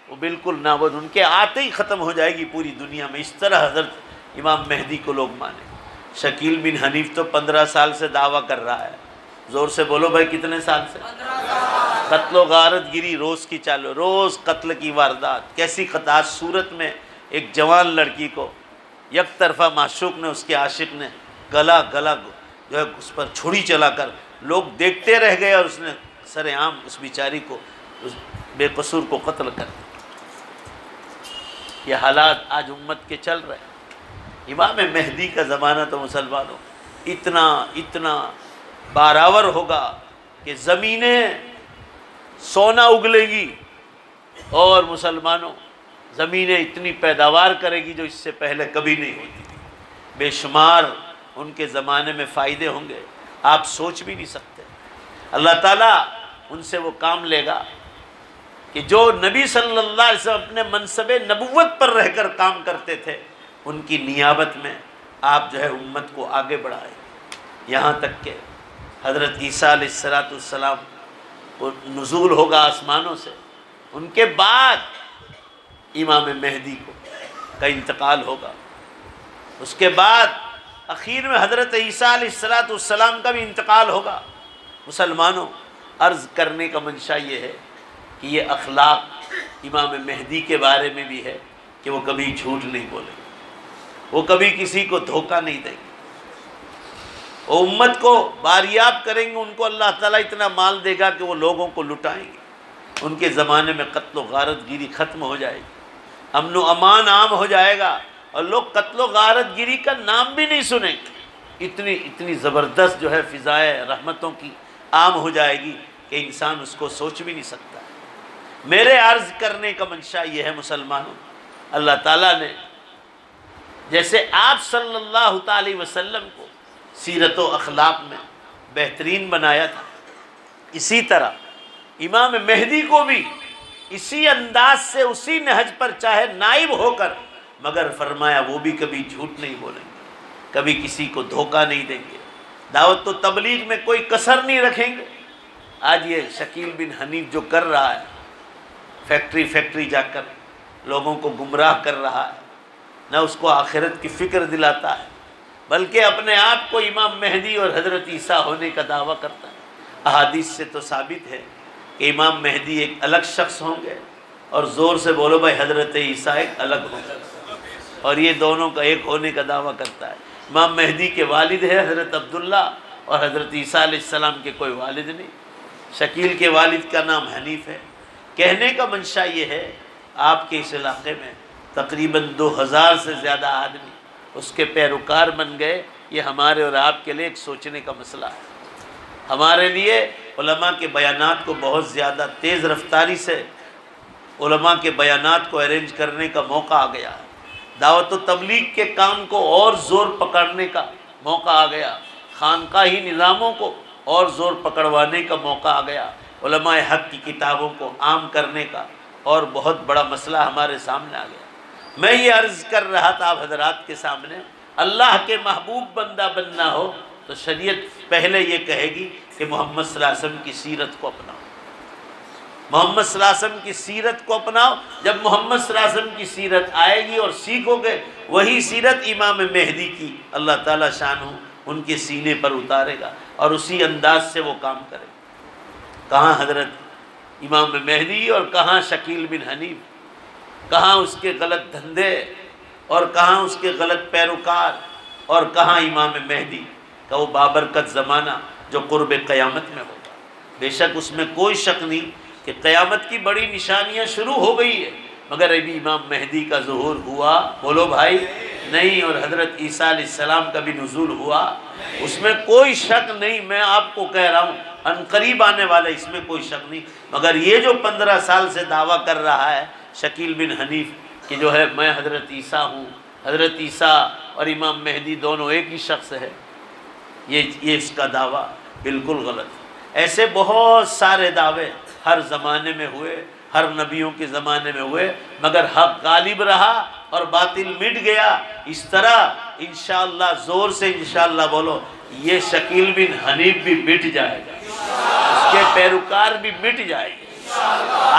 وہ بالکل نابود، ان کے آتے ہی ختم ہو جائے گی پوری دنیا میں۔ اس طرح حضرت امام مہدی کو لوگ مانیں۔ شکیل بن حنیف تو 15 سال سے دعویٰ کر رہا ہے، زور سے بولو بھائی کتنے سال سے؟ 15 سال۔ قتل و غارت گیری روز کی چالو، روز قتل کی واردات، کیسی خطاط صورت میں ایک جوان لڑکی کو یک طرفہ معشوق نے، اس کے عاشق نے گلا جو ہے اس پر چھری چلا کر لوگ دیکھتے رہ گئے، اور اس نے سر عام اس بیچاری کو، اس بے قصور کو قتل کر دیا۔ یہ حالات آج امت کے چل رہے ہیں۔ امام مہدی کا زمانہ تو مسلمانوں اتنا باراور ہوگا کہ زمینیں سونا اگلے گی، اور مسلمانوں زمینیں اتنی پیداوار کرے گی جو اس سے پہلے کبھی نہیں ہوتی تھی۔ بے شمار ان کے زمانے میں فائدے ہوں گے، آپ سوچ بھی نہیں سکتے۔ اللہ تعالیٰ ان سے وہ کام لے گا کہ جو نبی صلی اللہ علیہ وسلم اپنے منصب نبوت پر رہ کر کام کرتے تھے، ان کی نیابت میں آپ جو ہے امت کو آگے بڑھائیں، یہاں تک کہ حضرت عیسیٰ علیہ السلام کو نزول ہوگا آسمانوں سے، ان کے بعد امام مہدی کا انتقال ہوگا، اس کے بعد اخیر میں حضرت عیسیٰ علیہ السلام کا بھی انتقال ہوگا۔ مسلمانوں عرض کرنے کا منشا یہ ہے کہ یہ اخلاق امام مہدی کے بارے میں بھی ہے کہ وہ کبھی جھوٹ نہیں بولیں گے، وہ کبھی کسی کو دھوکہ نہیں دیں گے، وہ امت کو باریاب کریں گے، ان کو اللہ تعالیٰ اتنا مال دے گا کہ وہ لوگوں کو لٹائیں گے، ان کے زمانے میں قتل و غارت گیری ختم ہو جائے گی، امن و امان عام ہو جائے گا، اور لوگ قتل و غارت گیری کا نام بھی نہیں سنیں گے۔ اتنی زبردست جو ہے فضائے رحمتوں کی عام ہو جائے گی کہ انسان اس کو سوچ بھی نہیں سکتا۔ میرے عرض کرنے کا منشا یہ ہے مسلمانوں، اللہ تعالیٰ نے جیسے آپ صلی اللہ تعالی وسلم کو سیرت و اخلاق میں بہترین بنایا تھا، اسی طرح امام مہدی کو بھی اسی انداز سے، اسی نہج پر چاہے نائب ہو کر، مگر فرمایا وہ بھی کبھی جھوٹ نہیں بولیں گے، کبھی کسی کو دھوکہ نہیں دیں گے، دعوت و تبلیغ میں کوئی کسر نہیں رکھیں گے۔ آج یہ شکیل بن حنیف جو کر رہا ہے، فیکٹری جا کر لوگوں کو گمراہ کر رہا ہے، نہ اس کو آخرت کی فکر دلاتا ہے، بلکہ اپنے آپ کو امام مہدی اور حضرت عیسیٰ ہونے کا دعویٰ کرتا ہے۔ احادیث سے تو ثابت ہے کہ امام مہدی ایک الگ شخص ہوں گے، اور زور سے بولو بھائی حضرت عیسیٰ ایک الگ ہوں گے، اور یہ دونوں کا ایک ہونے کا دعویٰ کرتا ہے۔ امام مہدی کے والد ہے حضرت عبداللہ، اور حضرت عیسیٰ علیہ السلام کے کوئی والد نہیں۔ شکیل کے والد کا نام حنیف ہے۔ کہنے کا منشا یہ ہے، آپ کے اس علاقے میں تقریباً 2000 سے زیادہ آدمی اس کے پیروکار بن گئے۔ یہ ہمارے اور آپ کے لیے ایک سوچنے کا مسئلہ ہے۔ ہمارے لیے علماء کے بیانات کو بہت زیادہ تیز رفتاری سے علماء کے بیانات کو ارینج کرنے کا موقع آ گیا ہے، دعوت و تبلیغ کے کام کو اور زور پکڑنے کا موقع آ گیا، خانقاہی نظاموں کو اور زور پکڑوانے کا موقع آ گیا، علماء حق کی کتابوں کو عام کرنے کا اور بہت بڑا مسئلہ ہمارے سامنے آ گیا۔ میں یہ عرض کر رہا تھا آپ حضرات کے سامنے، اللہ کے محبوب بندہ بننا ہو تو شریعت پہلے یہ کہے گی کہ محمد صلی اللہ علیہ وسلم کی سیرت کو اپناؤ، محمد صلی اللہ علیہ وسلم کی سیرت کو اپناؤ۔ جب محمد صلی اللہ علیہ وسلم کی سیرت آئے گی اور سیکھو گے، وہی سیرت امام مہدی کی اللہ تعالیٰ شانہ ان کے سینے پر اتارے گا اور اسی انداز سے وہ کام کرے گا۔ کہاں حضرت امام مہدی اور کہاں شکیل بن حنیف، کہاں اس کے غلط دھندے اور کہاں اس کے غلط پیروکار، اور کہاں امام مہدی کا وہ بابرکت زمانہ جو قرب قیامت میں ہوگا۔ بے شک اس میں کوئی شک نہیں کہ قیامت کی بڑی نشانیاں شروع ہو گئی ہے، مگر ابھی امام مہدی کا ظہور ہوا؟ بولو بھائی نہیں۔ اور حضرت عیسیٰ علیہ السلام کا بھی نزول ہوا، اس میں کوئی شک نہیں، میں آپ کو کہہ رہا ہوں عنقریب آنے والا، اس میں کوئی شک نہیں۔ مگر یہ جو 15 سال سے دعویٰ کر رہا ہے شکیل بن حنیف کہ جو ہے میں حضرت عیسیٰ ہوں، حضرت عیسیٰ اور امام مہدی دونوں ایک ہی شخص ہے، یہ اس کا دعویٰ بالکل غلط ہے۔ ایسے بہت سارے دعوے ہر زمانے میں ہوئے، ہر نبیوں کے زمانے میں ہوئے، مگر حق غالب رہا اور باطل مٹ گیا۔ اس طرح انشاءاللہ، زور سے انشاءاللہ بولو، یہ شکیل بن حنیف بھی مٹ جائے گا، اس کے پیروکار بھی مٹ جائے گے۔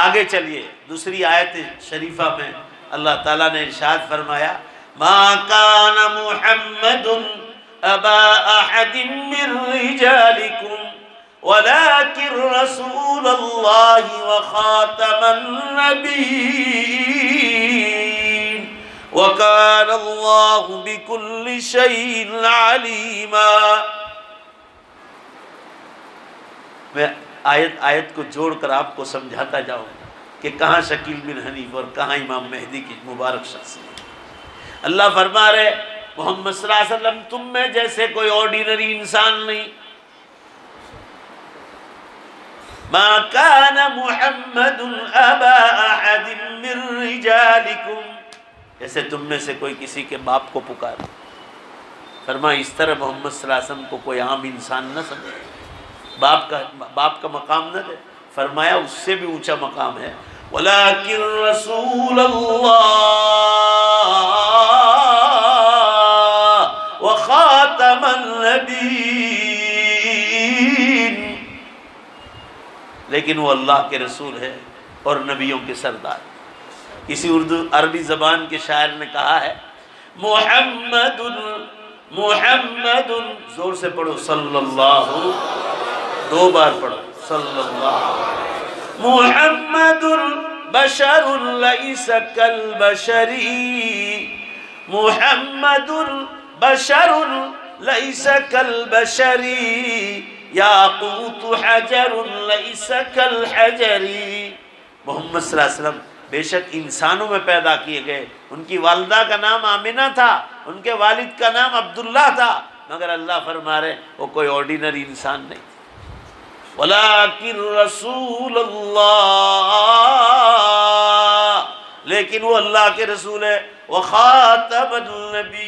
آگے چلیے، دوسری آیت شریفہ میں اللہ تعالیٰ نے ارشاد فرمایا، ما کان محمد ابا احد من رجالکم ولكن رسول اللہ وخاتم النبیین وکان اللہ بکل شیء علیما۔ میں آیت کو جوڑ کر آپ کو سمجھاتا جاؤں کہ کہاں شکیل بن حنیف اور کہاں امام مہدی کی مبارک شخصیت۔ اللہ فرما رہے محمد صلی اللہ علیہ وسلم تم میں جیسے کوئی آرڈینری انسان نہیں۔ ما کان محمد ابا احد من رجالکم، جیسے تم میں سے کوئی کسی کے باپ کو پکارے۔ فرمایا اس طرح محمد صلی اللہ علیہ وسلم کو کوئی عام انسان نہ سمجھے، باپ کا مقام نہ دے۔ فرمایا اس سے بھی اونچا مقام ہے، ولیکن رسول اللہ وخاتم النبیین، لیکن وہ اللہ کے رسول ہے اور نبیوں کے سردار۔ کسی عربی زبان کے شاعر نے کہا ہے، محمد محمد، زور سے پڑھو صلی اللہ، 2 بار پڑھو صلی اللہ، محمد بشر لیس کالبشر، محمد بشر لیس کالبشر، یاقوت حجر لیس کالحجر۔ محمد صلی اللہ علیہ وسلم بے شک انسانوں میں پیدا کیے گئے، ان کی والدہ کا نام آمنہ تھا، ان کے والد کا نام عبداللہ تھا، مگر اللہ فرما رہے وہ کوئی آرڈینری انسان نہیں، ولیکن رسول اللہ، لیکن وہ اللہ کے رسول ہے، وخاتم النبیین،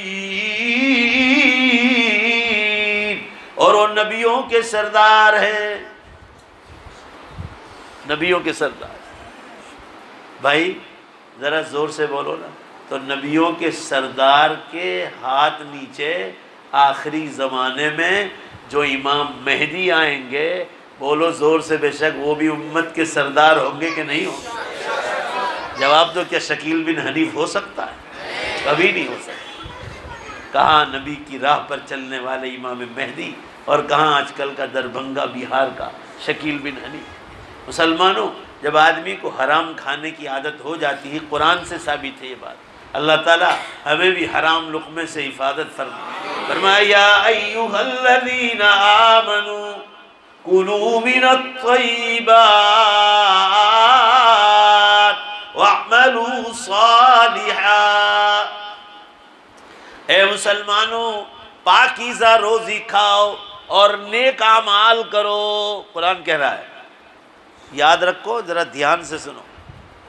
اور وہ نبیوں کے سردار ہیں، نبیوں کے سردار۔ بھائی ذرا زور سے بولو نا، تو نبیوں کے سردار کے ہاتھ نیچے آخری زمانے میں جو امام مہدی آئیں گے، بولو زور سے بے شک وہ بھی امت کے سردار ہوں گے کہ نہیں ہوں گے؟ جواب دو، کیا شکیل بن حنیف ہو سکتا ہے؟ کبھی نہیں ہو سکتا۔ کہاں نبی کی راہ پر چلنے والے امام مہدی اور کہاں آج کل کا دربھنگہ بہار کا شکیل بن حنیف۔ مسلمانوں، جب آدمی کو حرام کھانے کی عادت ہو جاتی ہے، قرآن سے ثابت ہے یہ بات، اللہ تعالیٰ ہمیں بھی حرام لقمے سے حفاظت فرمائے۔ فرمایا یا ایھا الذین آمنوا کلوا من الطیبات واعملوا صالحا، اے مسلمانوں پاکیزہ روزی کھاؤ اور نیک اعمال کرو۔ قرآن کہہ رہا ہے، یاد رکھو، ذرا دھیان سے سنو،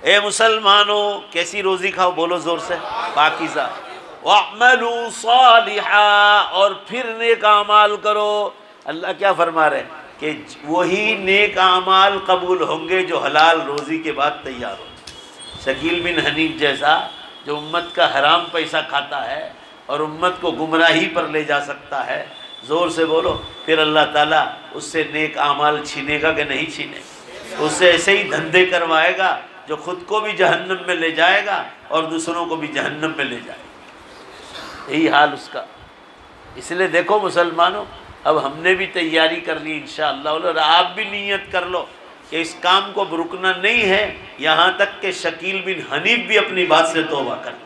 اے مسلمانوں کیسی روزی کھاؤ؟ بولو زور سے، پاکیزہ۔ وَاعْمَلُوا صَالِحًا، اور پھر نیک اعمال کرو۔ اللہ کیا فرما رہے ہیں کہ وہی نیک اعمال قبول ہوں گے جو حلال روزی کے بعد تیار ہو۔ شکیل بن حنیف جیسا جو امت کا حرام پیسہ کھاتا ہے اور امت کو گمراہی پر لے جا سکتا ہے، زور سے بولو، پھر اللہ تعالیٰ اس سے نیک اعمال چھینے گا کہ نہیں چھینے گا؟ اس سے ایسے ہی دھندے کروائے گا جو خود کو بھی جہنم میں لے جائے گا اور دوسروں کو بھی جہنم میں لے جائے گا، یہی حال اس کا۔ اس لیے دیکھو مسلمانوں، اب ہم نے بھی تیاری کر لی انشاءاللہ، اور آپ بھی نیت کر لو کہ اس کام کو رکنا نہیں ہے، یہاں تک کہ شکیل بن حنیف بھی اپنی بات سے توبہ کر لے۔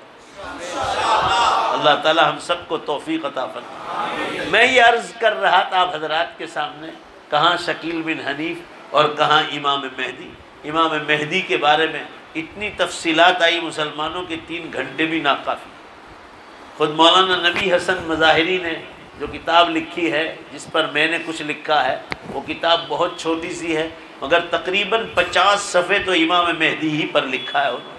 اللہ تعالی ہم سب کو توفیق عطا فرمائے۔ میں یہ عرض کر رہا تھا آپ حضرات کے سامنے، کہاں شکیل بن حنیف اور کہاں امام مہدی۔ امام مہدی کے بارے میں اتنی تفصیلات آئی مسلمانوں کے 3 گھنٹے بھی ناکافی۔ خود مولانا نبی حسن مظاہری نے جو کتاب لکھی ہے، جس پر میں نے کچھ لکھا ہے، وہ کتاب بہت چھوٹی سی ہے، مگر تقریباً 50 صفحے تو امام مہدی ہی پر لکھا ہے انہوں نے۔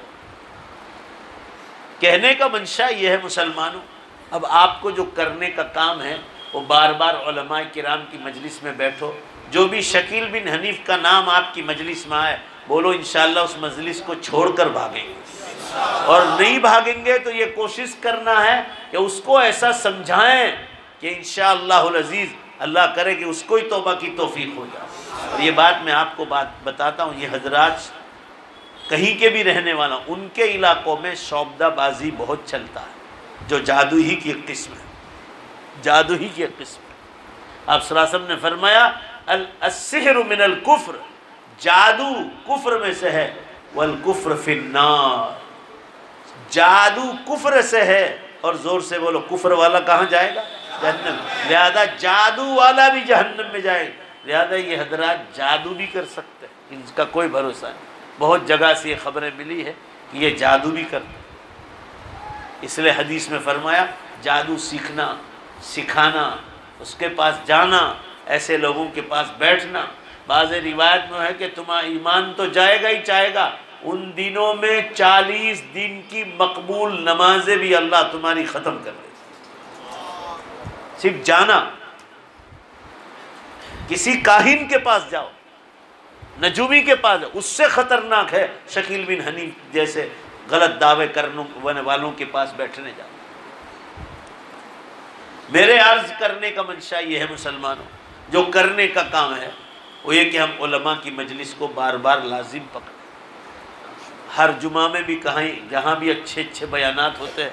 کہنے کا منشا یہ ہے مسلمانوں، اب آپ کو جو کرنے کا کام ہے وہ بار بار علماء کرام کی مجلس میں بیٹھو، جو بھی شکیل بن حنیف کا نام آپ کی مجلس میں آئے بولو انشاءاللہ اس مجلس کو چھوڑ کر بھاگیں گے، اور نہیں بھاگیں گے تو یہ کوشش کرنا ہے کہ اس کو ایسا سمجھائیں کہ انشاءاللہ العزیز اللہ کرے کہ اس کو ہی توبہ کی توفیق ہو جائے۔ اور یہ بات میں آپ کو بتاتا ہوں، یہ حضرات کہیں کے بھی رہنے والا، ان کے علاقوں میں شعبدہ بازی بہت چلتا ہے، جو جادو ہی کی ایک قسم ہے، جادو ہی کی ایک قسم ہے۔ آپ صلی اللہ علیہ وسلم نے فرمایا السحر من الکفر، جادو کفر میں سے ہے، والکفر فی النار، جادو کفر سے ہے، اور زور سے بولو کفر والا کہاں جائے گا؟ جہنم۔ لہذا جادو والا بھی جہنم میں جائے گا، لہذا یہ حضرات جادو بھی کر سکتے ہیں، ان کا کوئی بھروسہ نہیں۔ بہت جگہ سے یہ خبریں ملی ہے کہ یہ جادو بھی کرتے ہیں، اس لیے حدیث میں فرمایا جادو سیکھنا، سکھانا، اس کے پاس جانا، ایسے لوگوں کے پاس بیٹھنا، بعض روایت میں ہے کہ تمہارا ایمان تو جائے گا ہی جائے گا، ان دنوں میں 40 دن کی مقبول نمازیں بھی اللہ تمہاری ختم کر دے گا۔ صرف جانا، کسی کاہن کے پاس جاؤ، نجومی کے پاس، اس سے خطرناک ہے شکیل بن حنیف جیسے غلط دعوے کرنے والوں کے پاس بیٹھنے جاؤ۔ میرے عرض کرنے کا منشا یہ ہے مسلمانوں، جو کرنے کا کام ہے وہ یہ کہ ہم علماء کی مجلس کو بار بار لازم پکڑیں، ہر جمعہ میں بھی کہیں جہاں بھی اچھے اچھے بیانات ہوتے ہیں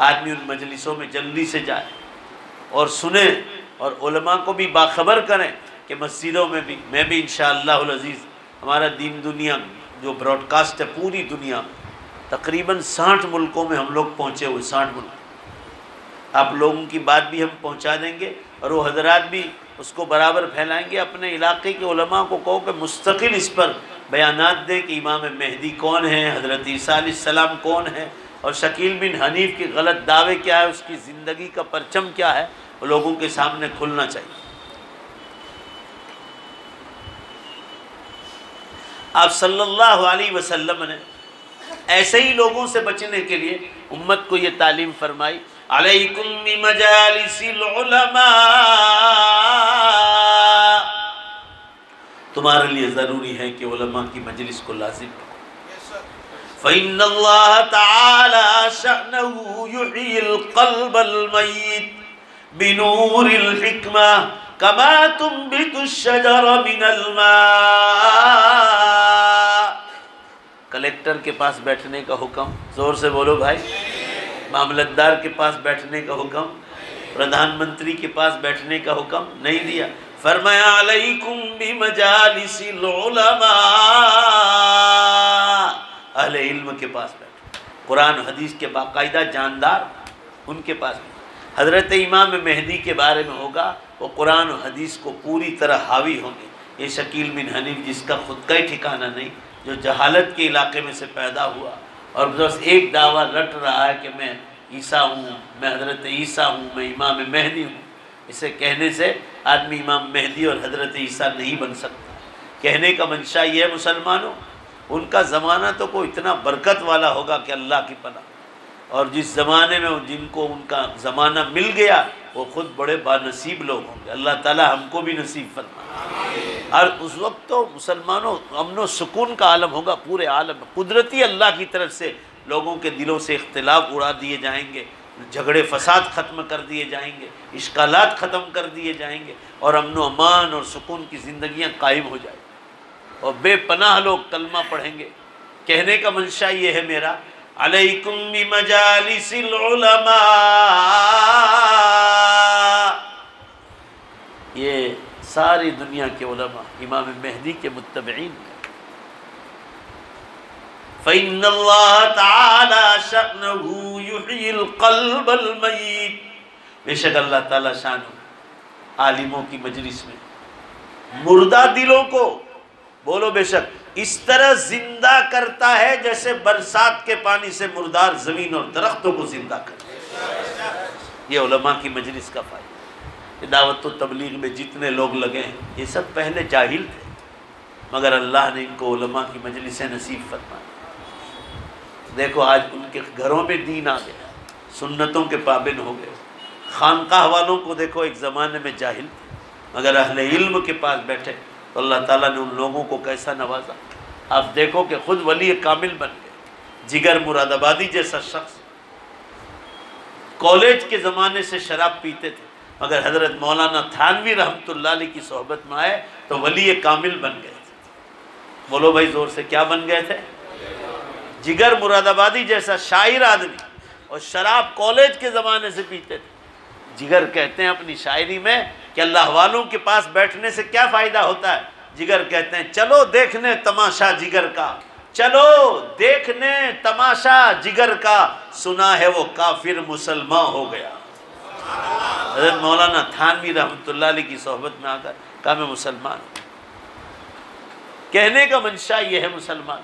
آدمی ان مجلسوں میں جلدی سے جائے اور سنیں، اور علماء کو بھی باخبر کریں کہ مسجدوں میں بھی، میں بھی انشاءاللہ العزیز، ہمارا دین دنیا جو براڈ کاسٹ ہے پوری دنیا، تقریباً 60 ملکوں میں ہم لوگ پہنچے ہوئے، 60 ملک، آپ لوگوں کی بات بھی ہم پہنچا دیں گے، اور وہ حضرات بھی اس کو برابر پھیلائیں گے۔ اپنے علاقے کے علماء کو کہو کہ مستقل اس پر بیانات دیں کہ امام مہدی کون ہے، حضرت عیسیٰ علیہ السلام کون ہے، اور شکیل بن حنیف کے غلط دعوے کیا ہے، اس کی زندگی کا پرچم کیا ہے، وہ لوگوں کے سامنے کھلنا چاہیے۔ آپ صلی اللہ علیہ وسلم نے ایسے ہی لوگوں سے بچنے کے لیے امت کو یہ تعلیم فرمائی، علیکم بمجالس العلماء، تمہارے لیے ضروری ہے کہ علماء کی مجلس کو لازم کرو، فإن اللہ تعالی شأنہ یحیی القلب المیت بنور الحکمہ کما تنبت الشجر من الماء۔ کلیکٹر کے پاس بیٹھنے کا حکم، زور سے بولو بھائی، معاملتدار کے پاس بیٹھنے کا حکم، پردھان منتری کے پاس بیٹھنے کا حکم نہیں دیا، فرمایا علیکم بمجالس العلماء، اہل علم کے پاس بیٹھو، قرآن حدیث کے باقاعدہ جاندار ان کے پاس بیٹھو۔ حضرت امام مہدی کے بارے میں ہوگا، وہ قرآن و حدیث کو پوری طرح حاوی ہوں گے۔ یہ شکیل بن حنیف جس کا خود کا ہی ٹھکانہ نہیں، جو جہالت کے علاقے میں سے پیدا ہوا اور بس ایک دعویٰ رٹ رہا ہے کہ میں عیسیٰ ہوں، میں حضرت عیسیٰ ہوں، میں امام مہدی ہوں، اسے کہنے سے آدمی امام مہدی اور حضرت عیسیٰ نہیں بن سکتا۔ کہنے کا منشا یہ ہے مسلمانوں، ان کا زمانہ تو کوئی اتنا برکت والا ہوگا کہ اللہ کی پناہ، اور جس زمانے میں جن کو ان کا زمانہ مل گیا وہ خود بڑے بانصیب لوگ ہوں گے۔ اللہ تعالی ہم کو بھی نصیب فرمائے۔ اور اس وقت تو مسلمانوں امن و سکون کا عالم ہوگا، پورے عالم میں قدرتی اللہ کی طرف سے لوگوں کے دلوں سے اختلاف اڑا دیے جائیں گے، جھگڑے فساد ختم کر دیے جائیں گے، اشکالات ختم کر دیے جائیں گے، اور امن و امان اور سکون کی زندگیاں قائم ہو جائیں گی، اور بے پناہ لوگ کلمہ پڑھیں گے۔ کہنے کا منشا یہ ہے میرا، علیکم بمجالس العلماء، یہ ساری دنیا کے علماء امام مہدی کے متبعین ہیں۔ فإن اللہ تعالی شأنہ یحیی القلب المیت، بے شک اللہ تعالی شان عالموں کی مجلس میں مردہ دلوں کو، بولو بے شک، اس طرح زندہ کرتا ہے جیسے برسات کے پانی سے مردار زمین اور درختوں کو زندہ کرتا ہے۔ یہ علماء کی مجلس کا فائدہ۔ دعوت و تبلیغ میں جتنے لوگ لگے ہیں یہ سب پہلے جاہل تھے، مگر اللہ نے ان کو علماء کی مجلسیں نصیب فرمائی۔ دیکھو آج ان کے گھروں میں دین آ گیا، سنتوں کے پابند ہو گئے۔ خانقاہ والوں کو دیکھو ایک زمانے میں جاہل تھے، مگر اہل علم کے پاس بیٹھے تو اللہ تعالیٰ نے ان لوگوں کو کیسا نوازا۔ آپ دیکھو کہ خود ولی کامل بن گئے۔ جگر مراد آبادی جیسا شخص کالج کے زمانے سے شراب پیتے تھے، مگر حضرت مولانا تھانوی رحمۃ اللہ علیہ کی صحبت میں آئے تو ولی کامل بن گئے تھے۔ بولو بھائی زور سے، کیا بن گئے تھے؟ جگر مراد آبادی جیسا شاعر آدمی، اور شراب کالج کے زمانے سے پیتے تھے۔ جگر کہتے ہیں اپنی شاعری میں کہ اللہ والوں کے پاس بیٹھنے سے کیا فائدہ ہوتا ہے؟ جگر کہتے ہیں چلو دیکھنے تماشا جگر کا، چلو دیکھنے تماشا جگر کا، سنا ہے وہ کافر مسلمان ہو گیا۔ حضرت مولانا تھانوی رحمۃ اللہ علیہ کی صحبت میں آ کر کہا میں مسلمان ہوں۔ کہنے کا منشا یہ ہے مسلمان،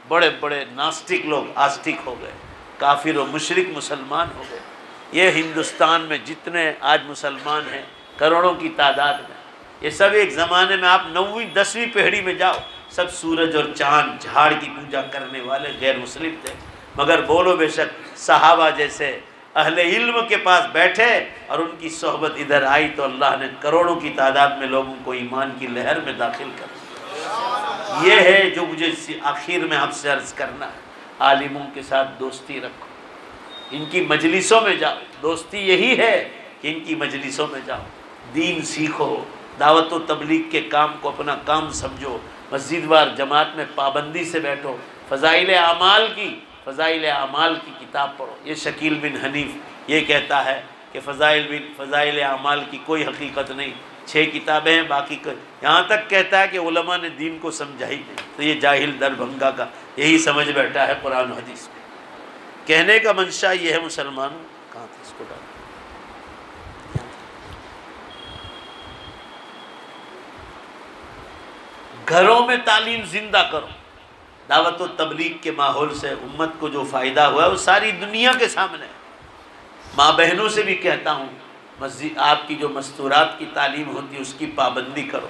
بڑے بڑے ناستک لوگ آستک ہو گئے، کافر و مشرک مسلمان ہو گئے۔ یہ ہندوستان میں جتنے آج مسلمان ہیں کروڑوں کی تعداد میں، یہ سب ایک زمانے میں آپ 9ویں 10ویں پیڑھی میں جاؤ، سب سورج اور چاند جھاڑ کی پوجا کرنے والے غیر مسلم تھے، مگر بولو بے شک صحابہ جیسے اہل علم کے پاس بیٹھے اور ان کی صحبت ادھر آئی تو اللہ نے کروڑوں کی تعداد میں لوگوں کو ایمان کی لہر میں داخل کر دیا۔ یہ ہے جو مجھے آخر میں آپ سے عرض کرنا ہے، عالموں کے ساتھ دوستی رکھو، ان کی مجلسوں میں جاؤ۔ دوستی یہی ہے کہ ان کی مجلسوں میں جاؤ، دین سیکھو، دعوت و تبلیغ کے کام کو اپنا کام سمجھو، مسجد وار جماعت میں پابندی سے بیٹھو، فضائل اعمال کی کتاب پڑھو۔ یہ شکیل بن حنیف یہ کہتا ہے کہ فضائل اعمال کی کوئی حقیقت نہیں، 6 کتابیں ہیں، باقی یہاں تک کہتا ہے کہ علماء نے دین کو سمجھا ہی نہیں۔ تو یہ جاہل دربھنگا کا یہی سمجھ بیٹھا ہے قرآن و حدیث میں۔ کہنے کا منشا یہ ہے مسلمانوں، کہاں تھا اس کو ڈال، گھروں میں تعلیم زندہ کرو۔ دعوت و تبلیغ کے ماحول سے امت کو جو فائدہ ہوا ہے وہ ساری دنیا کے سامنے ہے۔ ماں بہنوں سے بھی کہتا ہوں، مسجد آپ کی جو مستورات کی تعلیم ہوتی ہے اس کی پابندی کرو۔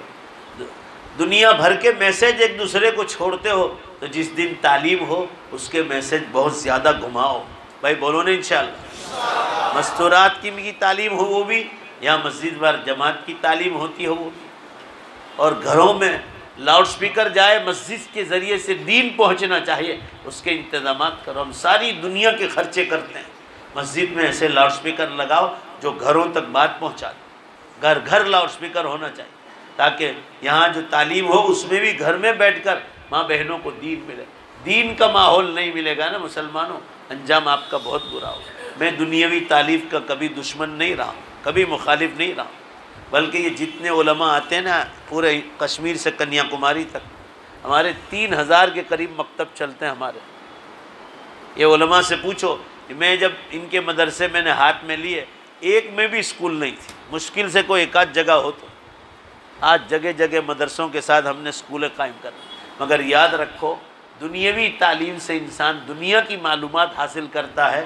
دنیا بھر کے میسج ایک دوسرے کو چھوڑتے ہو تو جس دن تعلیم ہو اس کے میسج بہت زیادہ گھماؤ۔ بھائی بولو نا انشاءاللہ۔ مستورات کی تعلیم ہو وہ بھی، یا مسجد وار جماعت کی تعلیم ہوتی ہو وہ بھی، اور گھروں میں لاؤڈ سپیکر جائے، مسجد کے ذریعے سے دین پہنچنا چاہیے، اس کے انتظامات کرو۔ ہم ساری دنیا کے خرچے کرتے ہیں، مسجد میں ایسے لاؤڈ سپیکر لگاؤ جو گھروں تک بات پہنچا دے۔ گھر گھر لاؤڈ سپیکر ہونا چاہیے تاکہ یہاں جو تعلیم ہو اس میں بھی گھر میں بیٹھ کر ماں بہنوں کو دین ملے۔ دین کا ماحول نہیں ملے گا نا مسلمانوں، انجام آپ کا بہت برا ہوگا۔ میں دنیاوی تعلیم کا کبھی دشمن نہیں رہا ہوں، کبھی مخالف نہیں رہا ہوں، بلکہ یہ جتنے علماء آتے ہیں نا پورے کشمیر سے کنیا کماری تک، ہمارے 3000 کے قریب مکتب چلتے ہیں ہمارے۔ یہ علماء سے پوچھو کہ میں جب ان کے مدرسے میں نے ہاتھ میں لیے، ایک میں بھی اسکول نہیں تھی، مشکل سے کوئی ایک آدھ جگہ ہو تو۔ آج جگہ جگہ مدرسوں کے ساتھ ہم نے اسکولیں قائم کر، مگر یاد رکھو دنیاوی تعلیم سے انسان دنیا کی معلومات حاصل کرتا ہے،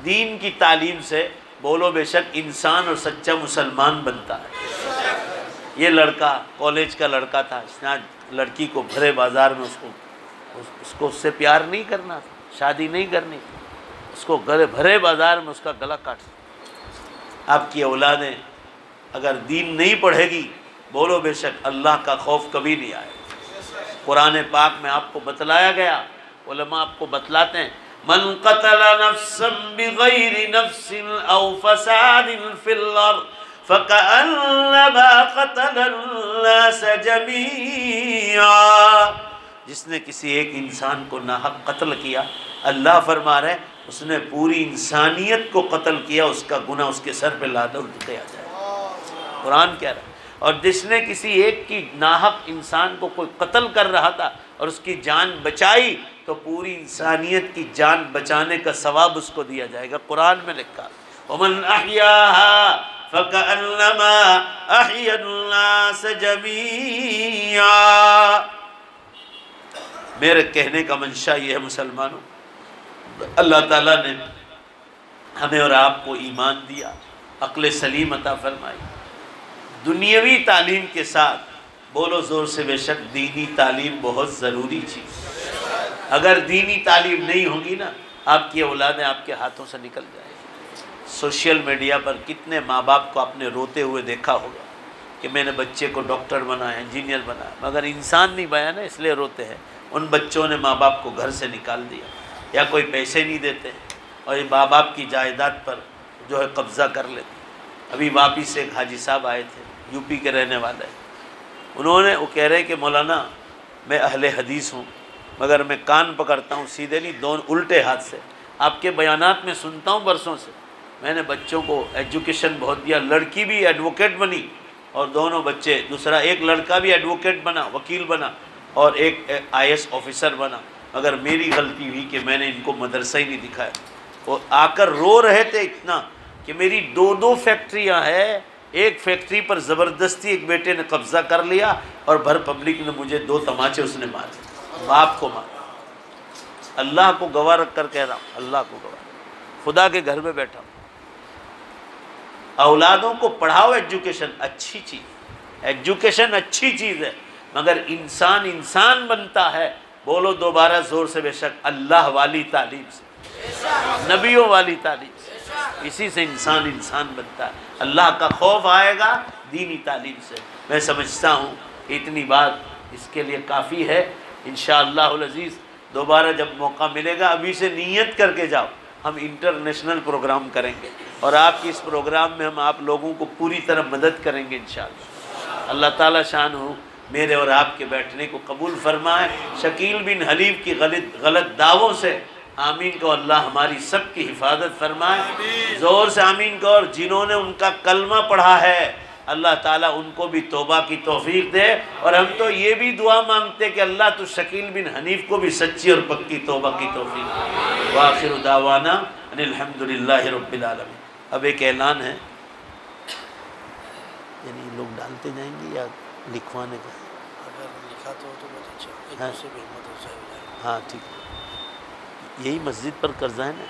دین کی تعلیم سے بولو بے شک انسان اور سچا مسلمان بنتا ہے۔ یہ لڑکا کالج کا لڑکا تھا، اس نے آج لڑکی کو بھرے بازار میں اس کو اس سے پیار نہیں کرنا تھا، شادی نہیں کرنی تھی، اس کو بھرے بازار میں اس کا گلا کاٹ دیا۔ آپ کی اولادیں اگر دین نہیں پڑھے گی بولو بے شک اللہ کا خوف کبھی نہیں آئے۔ قرآن پاک میں آپ کو بتلایا گیا، علماء آپ کو بتلاتے ہیں من قتل نفسا بغیر نفس او فساد فی الارض فکأنما قتل الناس جمیعا، جس نے کسی ایک انسان کو ناحق قتل کیا، اللہ فرما رہے اس نے پوری انسانیت کو قتل کیا، اس کا گناہ اس کے سر پہ لادہ دیا جائے، قرآن کہہ رہا ہے۔ اور جس نے کسی ایک کی ناحق انسان کو کوئی قتل کر رہا تھا اور اس کی جان بچائی تو پوری انسانیت کی جان بچانے کا ثواب اس کو دیا جائے گا، قرآن میں لکھا۔ وَمَنْ أَحْيَاهَا فَكَأَنَّمَا أَحْيَا النَّاسَ جَمِيعًا۔ میرے کہنے کا منشا یہ ہے مسلمانوں، اللہ تعالیٰ نے ہمیں اور آپ کو ایمان دیا، عقل سلیم عطا فرمائی، دنیاوی تعلیم کے ساتھ بولو زور سے بے شک دینی تعلیم بہت ضروری چیز۔ اگر دینی تعلیم نہیں ہوگی نا، آپ کی اولادیں آپ کے ہاتھوں سے نکل جائیں گی۔ سوشل میڈیا پر کتنے ماں باپ کو آپ نے روتے ہوئے دیکھا ہوگا کہ میں نے بچے کو ڈاکٹر بنایا، انجینئر بنایا، مگر انسان نہیں بنایا نا، اس لیے روتے ہیں۔ ان بچوں نے ماں باپ کو گھر سے نکال دیا، یا کوئی پیسے نہیں دیتے اور یہ ماں باپ کی جائیداد پر جو ہے قبضہ کر لیتے۔ ابھی واپس سے ایک حاجی صاحب آئے تھے، یو پی کے رہنے والے، وہ کہہ رہے کہ مولانا میں اہل حدیث ہوں مگر میں کان پکڑتا ہوں سیدھے نہیں، دونوں الٹے ہاتھ سے۔ آپ کے بیانات میں سنتا ہوں برسوں سے، میں نے بچوں کو ایجوکیشن بہت دیا، لڑکی بھی ایڈوکیٹ بنی اور دونوں بچے، دوسرا ایک لڑکا بھی ایڈوکیٹ بنا، وکیل بنا، اور ایک IAS آفیسر بنا، مگر میری غلطی ہوئی کہ میں نے ان کو مدرسہ ہی نہیں دکھایا۔ وہ آ کر رو رہے تھے اتنا کہ میری دو فیکٹریاں ہیں، ایک فیکٹری پر زبردستی ایک بیٹے نے قبضہ کر لیا اور بھر پبلک نے مجھے 2 تماچے اس نے مارے، باپ کو مارا۔ اللہ کو گواہ رکھ کر کہہ رہا ہوں، اللہ کو گواہ، خدا کے گھر میں بیٹھا ہوں۔ اولادوں کو پڑھاؤ، ایجوکیشن اچھی چیز، ایجوکیشن اچھی چیز ہے، مگر انسان بنتا ہے، بولو دوبارہ زور سے بے شک اللہ والی تعلیم سے، نبیوں والی تعلیم سے، اسی سے انسان بنتا ہے۔ اللہ کا خوف آئے گا دینی تعلیم سے۔ میں سمجھتا ہوں کہ اتنی بات اس کے لیے کافی ہے۔ انشاءاللہ العزیز دوبارہ جب موقع ملے گا، ابھی سے نیت کر کے جاؤ، ہم انٹرنیشنل پروگرام کریں گے اور آپ کی اس پروگرام میں ہم آپ لوگوں کو پوری طرح مدد کریں گے انشاءاللہ۔ اللہ تعالیٰ شان ہو میرے اور آپ کے بیٹھنے کو قبول فرمائے۔ شکیل بن حلیف کی غلط دعووں سے آمین کو اللہ ہماری سب کی حفاظت فرمائے، زور سے آمین کو۔ اور جنہوں نے ان کا کلمہ پڑھا ہے اللہ تعالیٰ ان کو بھی توبہ کی توفیق دے، اور ہم تو یہ بھی دعا مانگتے کہ اللہ تو شکیل بن حنیف کو بھی سچی اور پکی توبہ کی توفیق دے۔ وآخر دعوانا ان الحمدللہ رب العالمین۔ اب ایک اعلان ہے، یعنی لوگ ڈالتے جائیں گے یا لکھوانے کا؟ اگر لکھا تو بہت اچھا، ایک دوسرے بھی ہمت ہو جائے گا۔ ہاں ٹھیک، یہی مسجد پر قرضہ ہے نا،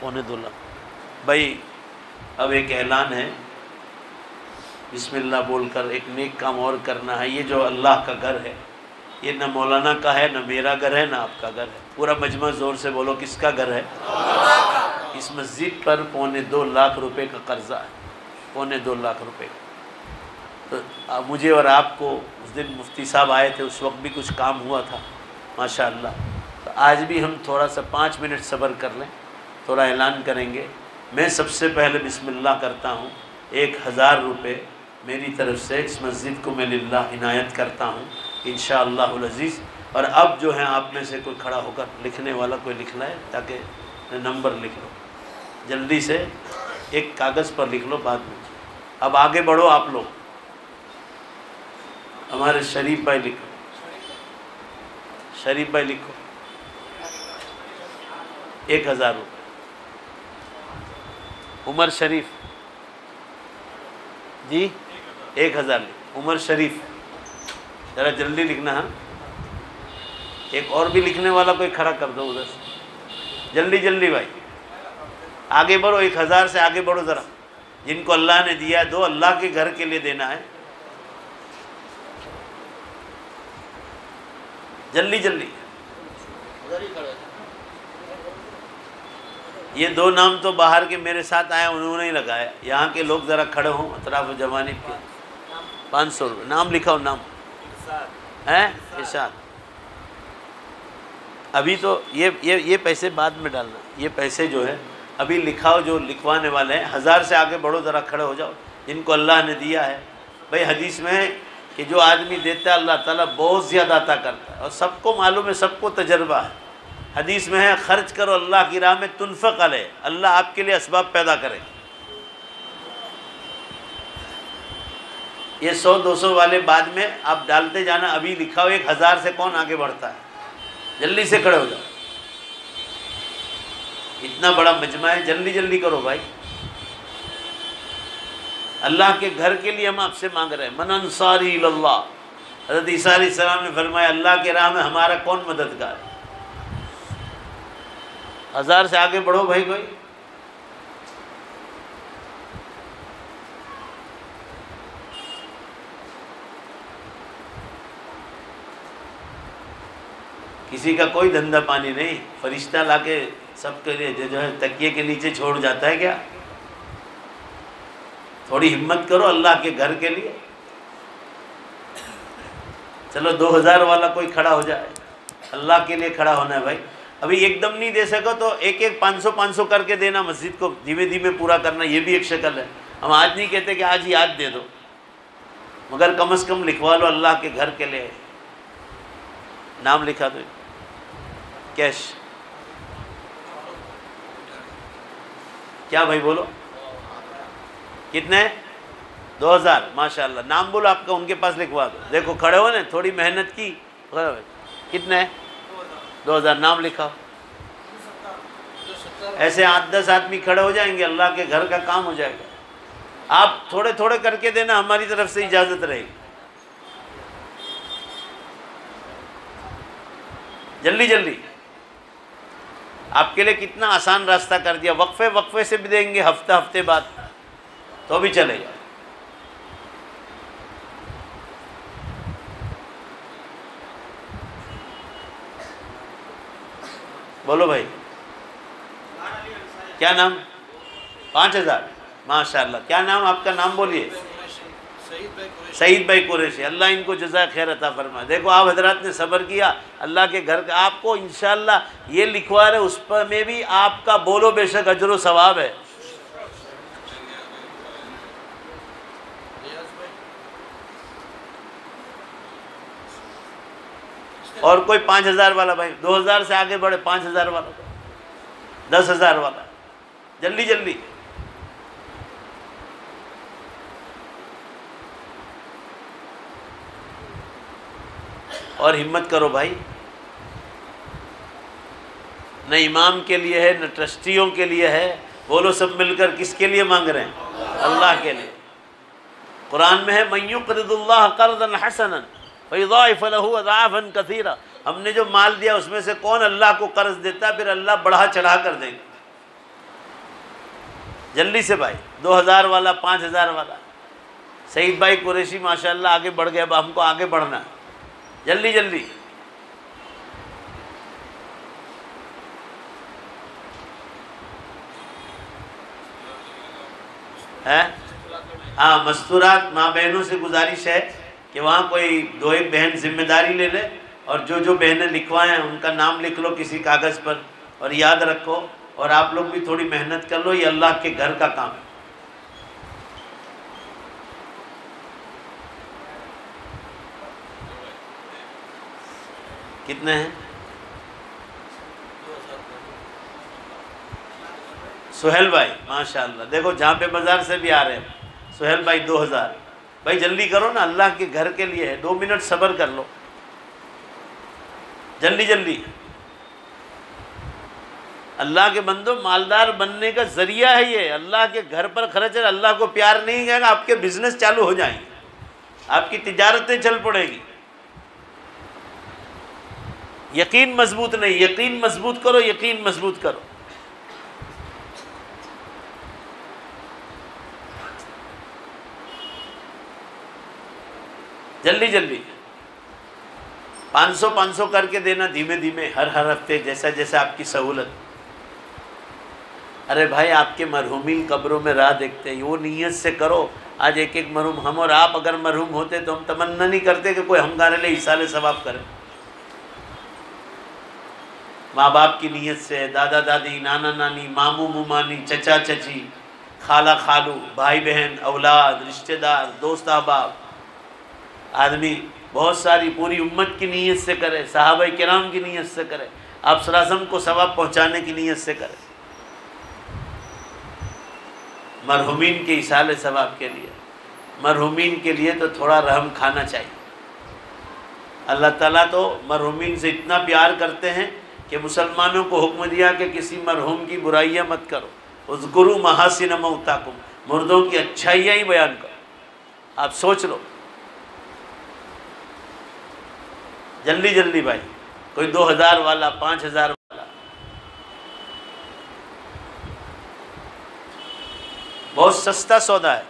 2.25 لاکھ۔ بھائی اب ایک اعلان ہے، بسم اللہ بول کر ایک نیک کام اور کرنا ہے۔ یہ جو اللہ کا گھر ہے، یہ نہ مولانا کا ہے، نہ میرا گھر ہے، نہ آپ کا گھر ہے، پورا مجمع زور سے بولو کس کا گھر ہے؟ اس مسجد پر 2.25 لاکھ روپے کا قرضہ ہے، 2.25 لاکھ روپے کا۔ تو مجھے اور آپ کو اس دن مفتی صاحب آئے تھے، اس وقت بھی کچھ کام ہوا تھا ماشاءاللہ۔ تو آج بھی ہم تھوڑا سا 5 منٹ صبر کر لیں، تھوڑا اعلان کریں گے۔ میں سب سے پہلے بسم اللہ کرتا ہوں، 1000 روپے میری طرف سے اس مسجد کو میں للہ عنایت کرتا ہوں انشاءاللہ العزیز۔ اور اب جو ہیں آپ میں سے کوئی کھڑا ہو کر لکھنے والا کوئی لکھ لائے، تاکہ نمبر لکھ لو جلدی سے، ایک کاغذ پر لکھ لو بعد میں۔ اب آگے بڑھو آپ لوگ، ہمارے شریف بھائی لکھو، شریف بھائی لکھو 1000 روپے۔ عمر شریف جی 1000 لکھ، عمر شریف ذرا جلدی لکھنا۔ ہاں ایک اور بھی لکھنے والا کوئی کھڑا کر دو ادھر سے، جلدی جلدی بھائی آگے بڑھو، 1000 سے آگے بڑھو ذرا، جن کو اللہ نے دیا دو، اللہ کے گھر کے لیے دینا ہے، جلدی جلدی۔ یہ 2 نام تو باہر کے میرے ساتھ آئے، انہوں نے ہی لگایا، یہاں کے لوگ ذرا کھڑے ہوں اطراف جوانب کے۔ 500 روپے نام لکھاؤ، نام ہے ارشاد ابھی تو یہ پیسے بعد میں ڈالنا، یہ پیسے جو ہے ابھی لکھاؤ، جو لکھوانے والے ہیں 1000 سے آگے بڑھو، ذرا کھڑے ہو جاؤ، جن کو اللہ نے دیا ہے۔ بھائی حدیث میں ہے کہ جو آدمی دیتا ہے اللہ تعالیٰ بہت زیادہ عطا کرتا ہے، اور سب کو معلوم ہے، سب کو تجربہ ہے۔ حدیث میں ہے خرچ کرو اللہ کی راہ میں، تنفق علیہ، اللہ آپ کے لیے اسباب پیدا کرے۔ یہ 100-200 والے بعد میں آپ ڈالتے جانا، ابھی لکھاؤ 1000 سے کون آگے بڑھتا ہے؟ جلدی سے کھڑے ہو جاؤ، اتنا بڑا مجمع ہے، جلدی جلدی کرو بھائی۔ اللہ کے گھر کے لیے ہم آپ سے مانگ رہے ہیں، من انصاری اللہ۔ حضرت عیسیٰ علیہ السلام نے فرمایا اللہ کے راہ میں ہمارا کون مددگار ہے؟ 1000 سے آگے بڑھو بھائی کوئی۔ کسی کا کوئی دھندا پانی نہیں، فرشتہ لا کے سب کے لیے جو ہے تکیے کے نیچے چھوڑ جاتا ہے کیا؟ تھوڑی ہمت کرو اللہ کے گھر کے لیے۔ چلو 2000 والا کوئی کھڑا ہو جائے، اللہ کے لیے کھڑا ہونا ہے بھائی۔ ابھی ایک دم نہیں دے سکو تو ایک 500 کر کے دینا، مسجد کو دھیمے دھیمے پورا کرنا، یہ بھی ایک شکل ہے۔ ہم آج نہیں کہتے کہ آج یاد دے دو، مگر کم از کم لکھوا لو اللہ کے گھر کے لیے، نام لکھا دو کیش۔ کیا بھائی بولو کتنے؟ 2000، ماشاءاللہ۔ نام بولو آپ کا، ان کے پاس لکھوا دو۔ دیکھو کھڑے ہو نا، تھوڑی محنت کی۔ کتنے؟ 2000، نام لکھاؤ۔ ایسے 8-10 آدمی کھڑے ہو جائیں گے، اللہ کے گھر کا کام ہو جائے گا۔ آپ تھوڑے تھوڑے کر کے دینا، ہماری طرف سے اجازت رہے گی۔ جلدی جلدی، آپ کے لیے کتنا آسان راستہ کر دیا۔ وقفے وقفے سے بھی دیں گے، ہفتے بعد تو بھی چلے گا۔ بولو بھائی کیا نام؟ 5000، ماشاءاللہ۔ کیا نام آپ کا؟ نام بولیے۔ سعید بھائی قریشی، اللہ ان کو جزائے خیر عطا فرمائے۔ دیکھو آپ حضرات نے صبر کیا، اللہ کے گھر کا آپ کو انشاءاللہ یہ لکھوا رہے، اس پر میں بھی آپ کا بولو بے شک اجر و ثواب ہے۔ اور کوئی 5000 والا بھائی، 2000 سے آگے بڑھے، 5000 والا، 10,000 والا، جلدی جلدی۔ اور ہمت کرو بھائی، نہ امام کے لیے ہے، نہ ٹرسٹیوں کے لیے ہے، بولو سب مل کر کس کے لیے مانگ رہے ہیں؟ اللہ کے لیے۔ قرآن میں ہے مَن يُقْرِضُ اللَّهَ قَرْضًا حَسَنًا فَيُضَاعِفَ لَهُ أَضْعَافًا كَثِيرًا۔ ہم نے جو مال دیا اس میں سے کون اللہ کو قرض دیتا، پھر اللہ بڑھا چڑھا کر دیں گے۔ جلدی سے بھائی، 2000 والا، 5000 والا۔ سعید بھائی قریشی ماشاءاللہ آگے بڑھ گئے، اب ہم کو آگے بڑھنا ہے، جلدی جلدی۔ ہاں، مستورات ماں بہنوں سے گزارش ہے کہ وہاں کوئی 2-1 بہن ذمہ داری لے لے، اور جو بہنیں لکھوائیں ہیں ان کا نام لکھ لو کسی کاغذ پر، اور یاد رکھو، اور آپ لوگ بھی تھوڑی محنت کر لو، یہ اللہ کے گھر کا کام ہے۔ کتنے ہیں؟ سہیل بھائی ماشاءاللہ، دیکھو جہاں پہ بازار سے بھی آ رہے ہیں، سہیل بھائی 2000۔ بھائی جلدی کرو نا، اللہ کے گھر کے لیے ہے، 2 منٹ صبر کر لو، جلدی جلدی۔ اللہ کے بندو، مالدار بننے کا ذریعہ ہے یہ، اللہ کے گھر پر خرچ ہے۔ اللہ کو پیار نہیں کہے گا، آپ کے بزنس چالو ہو جائیں گے، آپ کی تجارتیں چل پڑے گی۔ یقین مضبوط نہیں، یقین مضبوط کرو، یقین مضبوط کرو۔ جلدی جلدی 500 کر کے دینا، دھیمے دھیمے، ہر ہفتے، جیسا جیسا آپ کی سہولت۔ ارے بھائی آپ کے مرحومین قبروں میں راہ دیکھتے ہیں، وہ نیت سے کرو۔ آج ایک مرحوم، ہم اور آپ اگر مرحوم ہوتے تو ہم تمنا نہیں کرتے کہ کوئی ہمارے لیے ایصال ثواب کرے۔ ماں باپ کی نیت سے، دادا دادی، نانا نانی، ماموں ممانی، چچا چچی، خالہ خالو، بھائی بہن، اولاد، رشتہ دار، دوست احباب، آدمی بہت ساری پوری امت کی نیت سے کرے، صحابہ کرام کی نیت سے کرے، آپ صلی اللہ علیہ وسلم کو ثواب پہنچانے کی نیت سے کرے، مرحومین کے ایصال ثواب کے لیے۔ مرحومین کے لیے تو تھوڑا رحم کھانا چاہیے۔ اللہ تعالیٰ تو مرحومین سے اتنا پیار کرتے ہیں کہ مسلمانوں کو حکم دیا کہ کسی مرحوم کی برائیاں مت کرو، اذکروا محاسن موتاکم، مردوں کی اچھائیاں ہی بیان کرو۔ آپ سوچ لو، جلدی جلدی بھائی، کوئی 2000 والا، 5000 والا، بہت سستا سودا ہے۔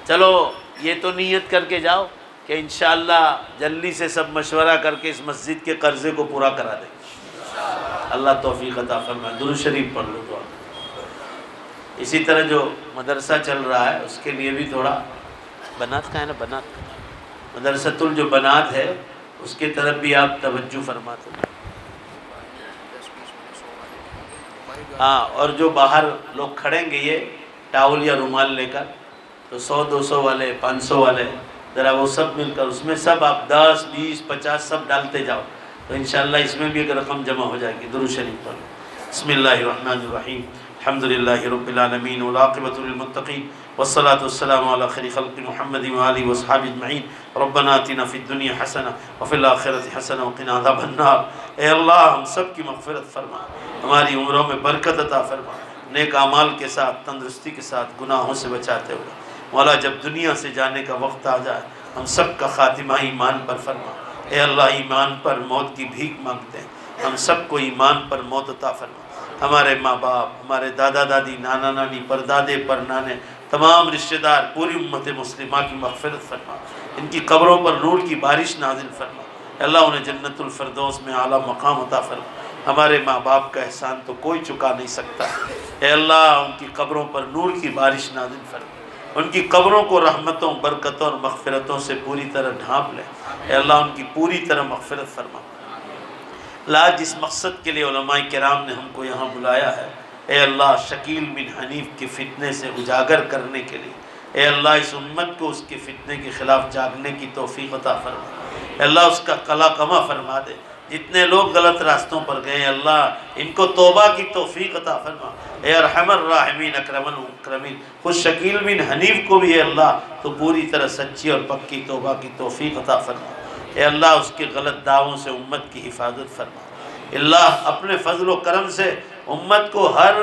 چلو یہ تو نیت کر کے جاؤ کہ انشاءاللہ جلدی سے سب مشورہ کر کے اس مسجد کے قرضے کو پورا کرا دیں گے۔ اللہ توفیق عطا فرمائے۔ درود شریف پڑھ لو دعا۔ اسی طرح جو مدرسہ چل رہا ہے اس کے لیے بھی تھوڑا، بنات کا ہے نا، بنات کا مدرسۃ جو بنات ہے اس کی طرف بھی آپ توجہ فرماتے ہیں۔ ہاں، اور جو باہر لوگ کھڑیں گے یہ ٹاول یا رومال لے کر، تو 100 200 والے، 500 والے، ذرا وہ سب مل کر اس میں سب آپ 10 20 50 سب ڈالتے جاؤ، تو انشاءاللہ اس میں بھی ایک رقم جمع ہو جائے گی۔ درود شریف پڑھو۔ بسم اللہ الرحمن الرحیم، الحمدللہ رب العالمین والعاقبۃ للمتقین والصلاة والسلام علی خیر خلق محمد وآلہ وصحبہ اجمعین۔ ربنا آتنا فی الدنیا حسنہ وفی الآخرۃ حسنہ وقنا عذاب النار۔ اے اللہ ہم سب کی مغفرت فرما، ہماری عمروں میں برکت عطا فرما، نیک اعمال کے ساتھ، تندرستی کے ساتھ، گناہوں سے بچاتے ہوئے۔ مولا جب دنیا سے جانے کا وقت آ جائے ہم سب کا خاتمہ ایمان پر فرما۔ اے اللہ ایمان پر موت کی بھیک مانگتے ہیں، ہم سب کو ایمان پر موت عطا فرما۔ ہمارے ماں باپ، ہمارے دادا دادی، نانا نانی، پردادے پرنانے، تمام رشتہ دار، پوری امت مسلمہ کی مغفرت فرما، ان کی قبروں پر نور کی بارش نازل فرما۔ اے اللہ انہیں جنت الفردوس میں اعلیٰ مقام عطا فرما۔ ہمارے ماں باپ کا احسان تو کوئی چکا نہیں سکتا۔ اے اللہ ان کی قبروں پر نور کی بارش نازل فرما، ان کی قبروں کو رحمتوں، برکتوں اور مغفرتوں سے پوری طرح ڈھانپ لے۔ اے اللہ ان کی پوری طرح مغفرت فرما۔ اللہ جس مقصد کے لیے علماء کرام نے ہم کو یہاں بلایا ہے، اے اللہ شکیل بن حنیف کے فتنے سے اجاگر کرنے کے لیے، اے اللہ اس امت کو اس کے فتنے کے خلاف جاگنے کی توفیق عطا فرما۔ اے اللہ اس کا قلع کما فرما دے۔ جتنے لوگ غلط راستوں پر گئے ہیں اللہ ان کو توبہ کی توفیق عطا فرما۔ اے ارحم الراحمین اکرم الاکرمین، خود شکیل بن حنیف کو بھی اے اللہ تو پوری طرح سچی اور پکی توبہ کی توفیق عطا فرما۔ اے اللہ اس کے غلط دعووں سے امت کی حفاظت فرما۔ اللہ اپنے فضل و کرم سے امت کو ہر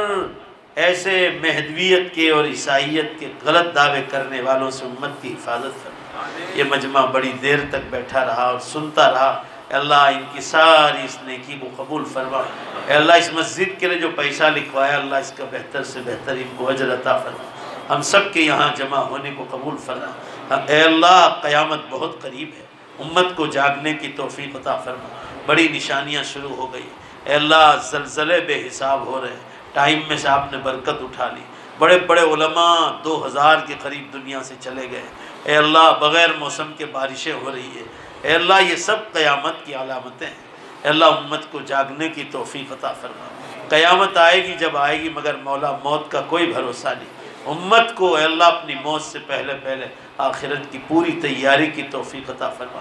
ایسے مہدویت کے اور عیسائیت کے غلط دعوے کرنے والوں سے امت کی حفاظت فرما۔ یہ مجمع بڑی دیر تک بیٹھا رہا اور سنتا رہا، اے اللہ ان کی ساری اس نیکی کو قبول فرما۔ اے اللہ اس مسجد کے لیے جو پیسہ لکھوایا اللہ اس کا بہتر سے بہتر ان کو اجر عطا فرما۔ ہم سب کے یہاں جمع ہونے کو قبول فرما۔ اے اللہ قیامت بہت قریب ہے، امت کو جاگنے کی توفیق عطا فرما۔ بڑی نشانیاں شروع ہو گئی، اے اللہ زلزلے بے حساب ہو رہے ہیں، ٹائم میں سے آپ نے برکت اٹھا لی۔ بڑے بڑے علماء 2000 کے قریب دنیا سے چلے گئے۔ اے اللہ بغیر موسم کے بارشیں ہو رہی ہے۔ اے اللہ یہ سب قیامت کی علامتیں ہیں۔ اے اللہ امت کو جاگنے کی توفیق عطا فرما۔ قیامت آئے گی جب آئے گی، مگر مولا موت کا کوئی بھروسہ نہیں۔ امت کو اے اللہ اپنی موت سے پہلے پہلے آخرت کی پوری تیاری کی توفیق عطا فرما۔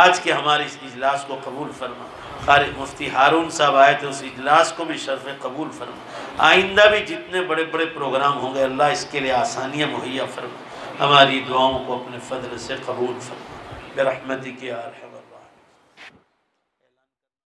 آج کے ہمارے اس اجلاس کو قبول فرما۔ قاری مفتی ہارون صاحب آئے تھے، اس اجلاس کو بھی شرف قبول فرما۔ آئندہ بھی جتنے بڑے بڑے پروگرام ہوں گے اللہ اس کے لیے آسانیاں مہیا فرما۔ ہماری دعاؤں کو اپنے فضل سے قبول فرما برحمتک یا ارحم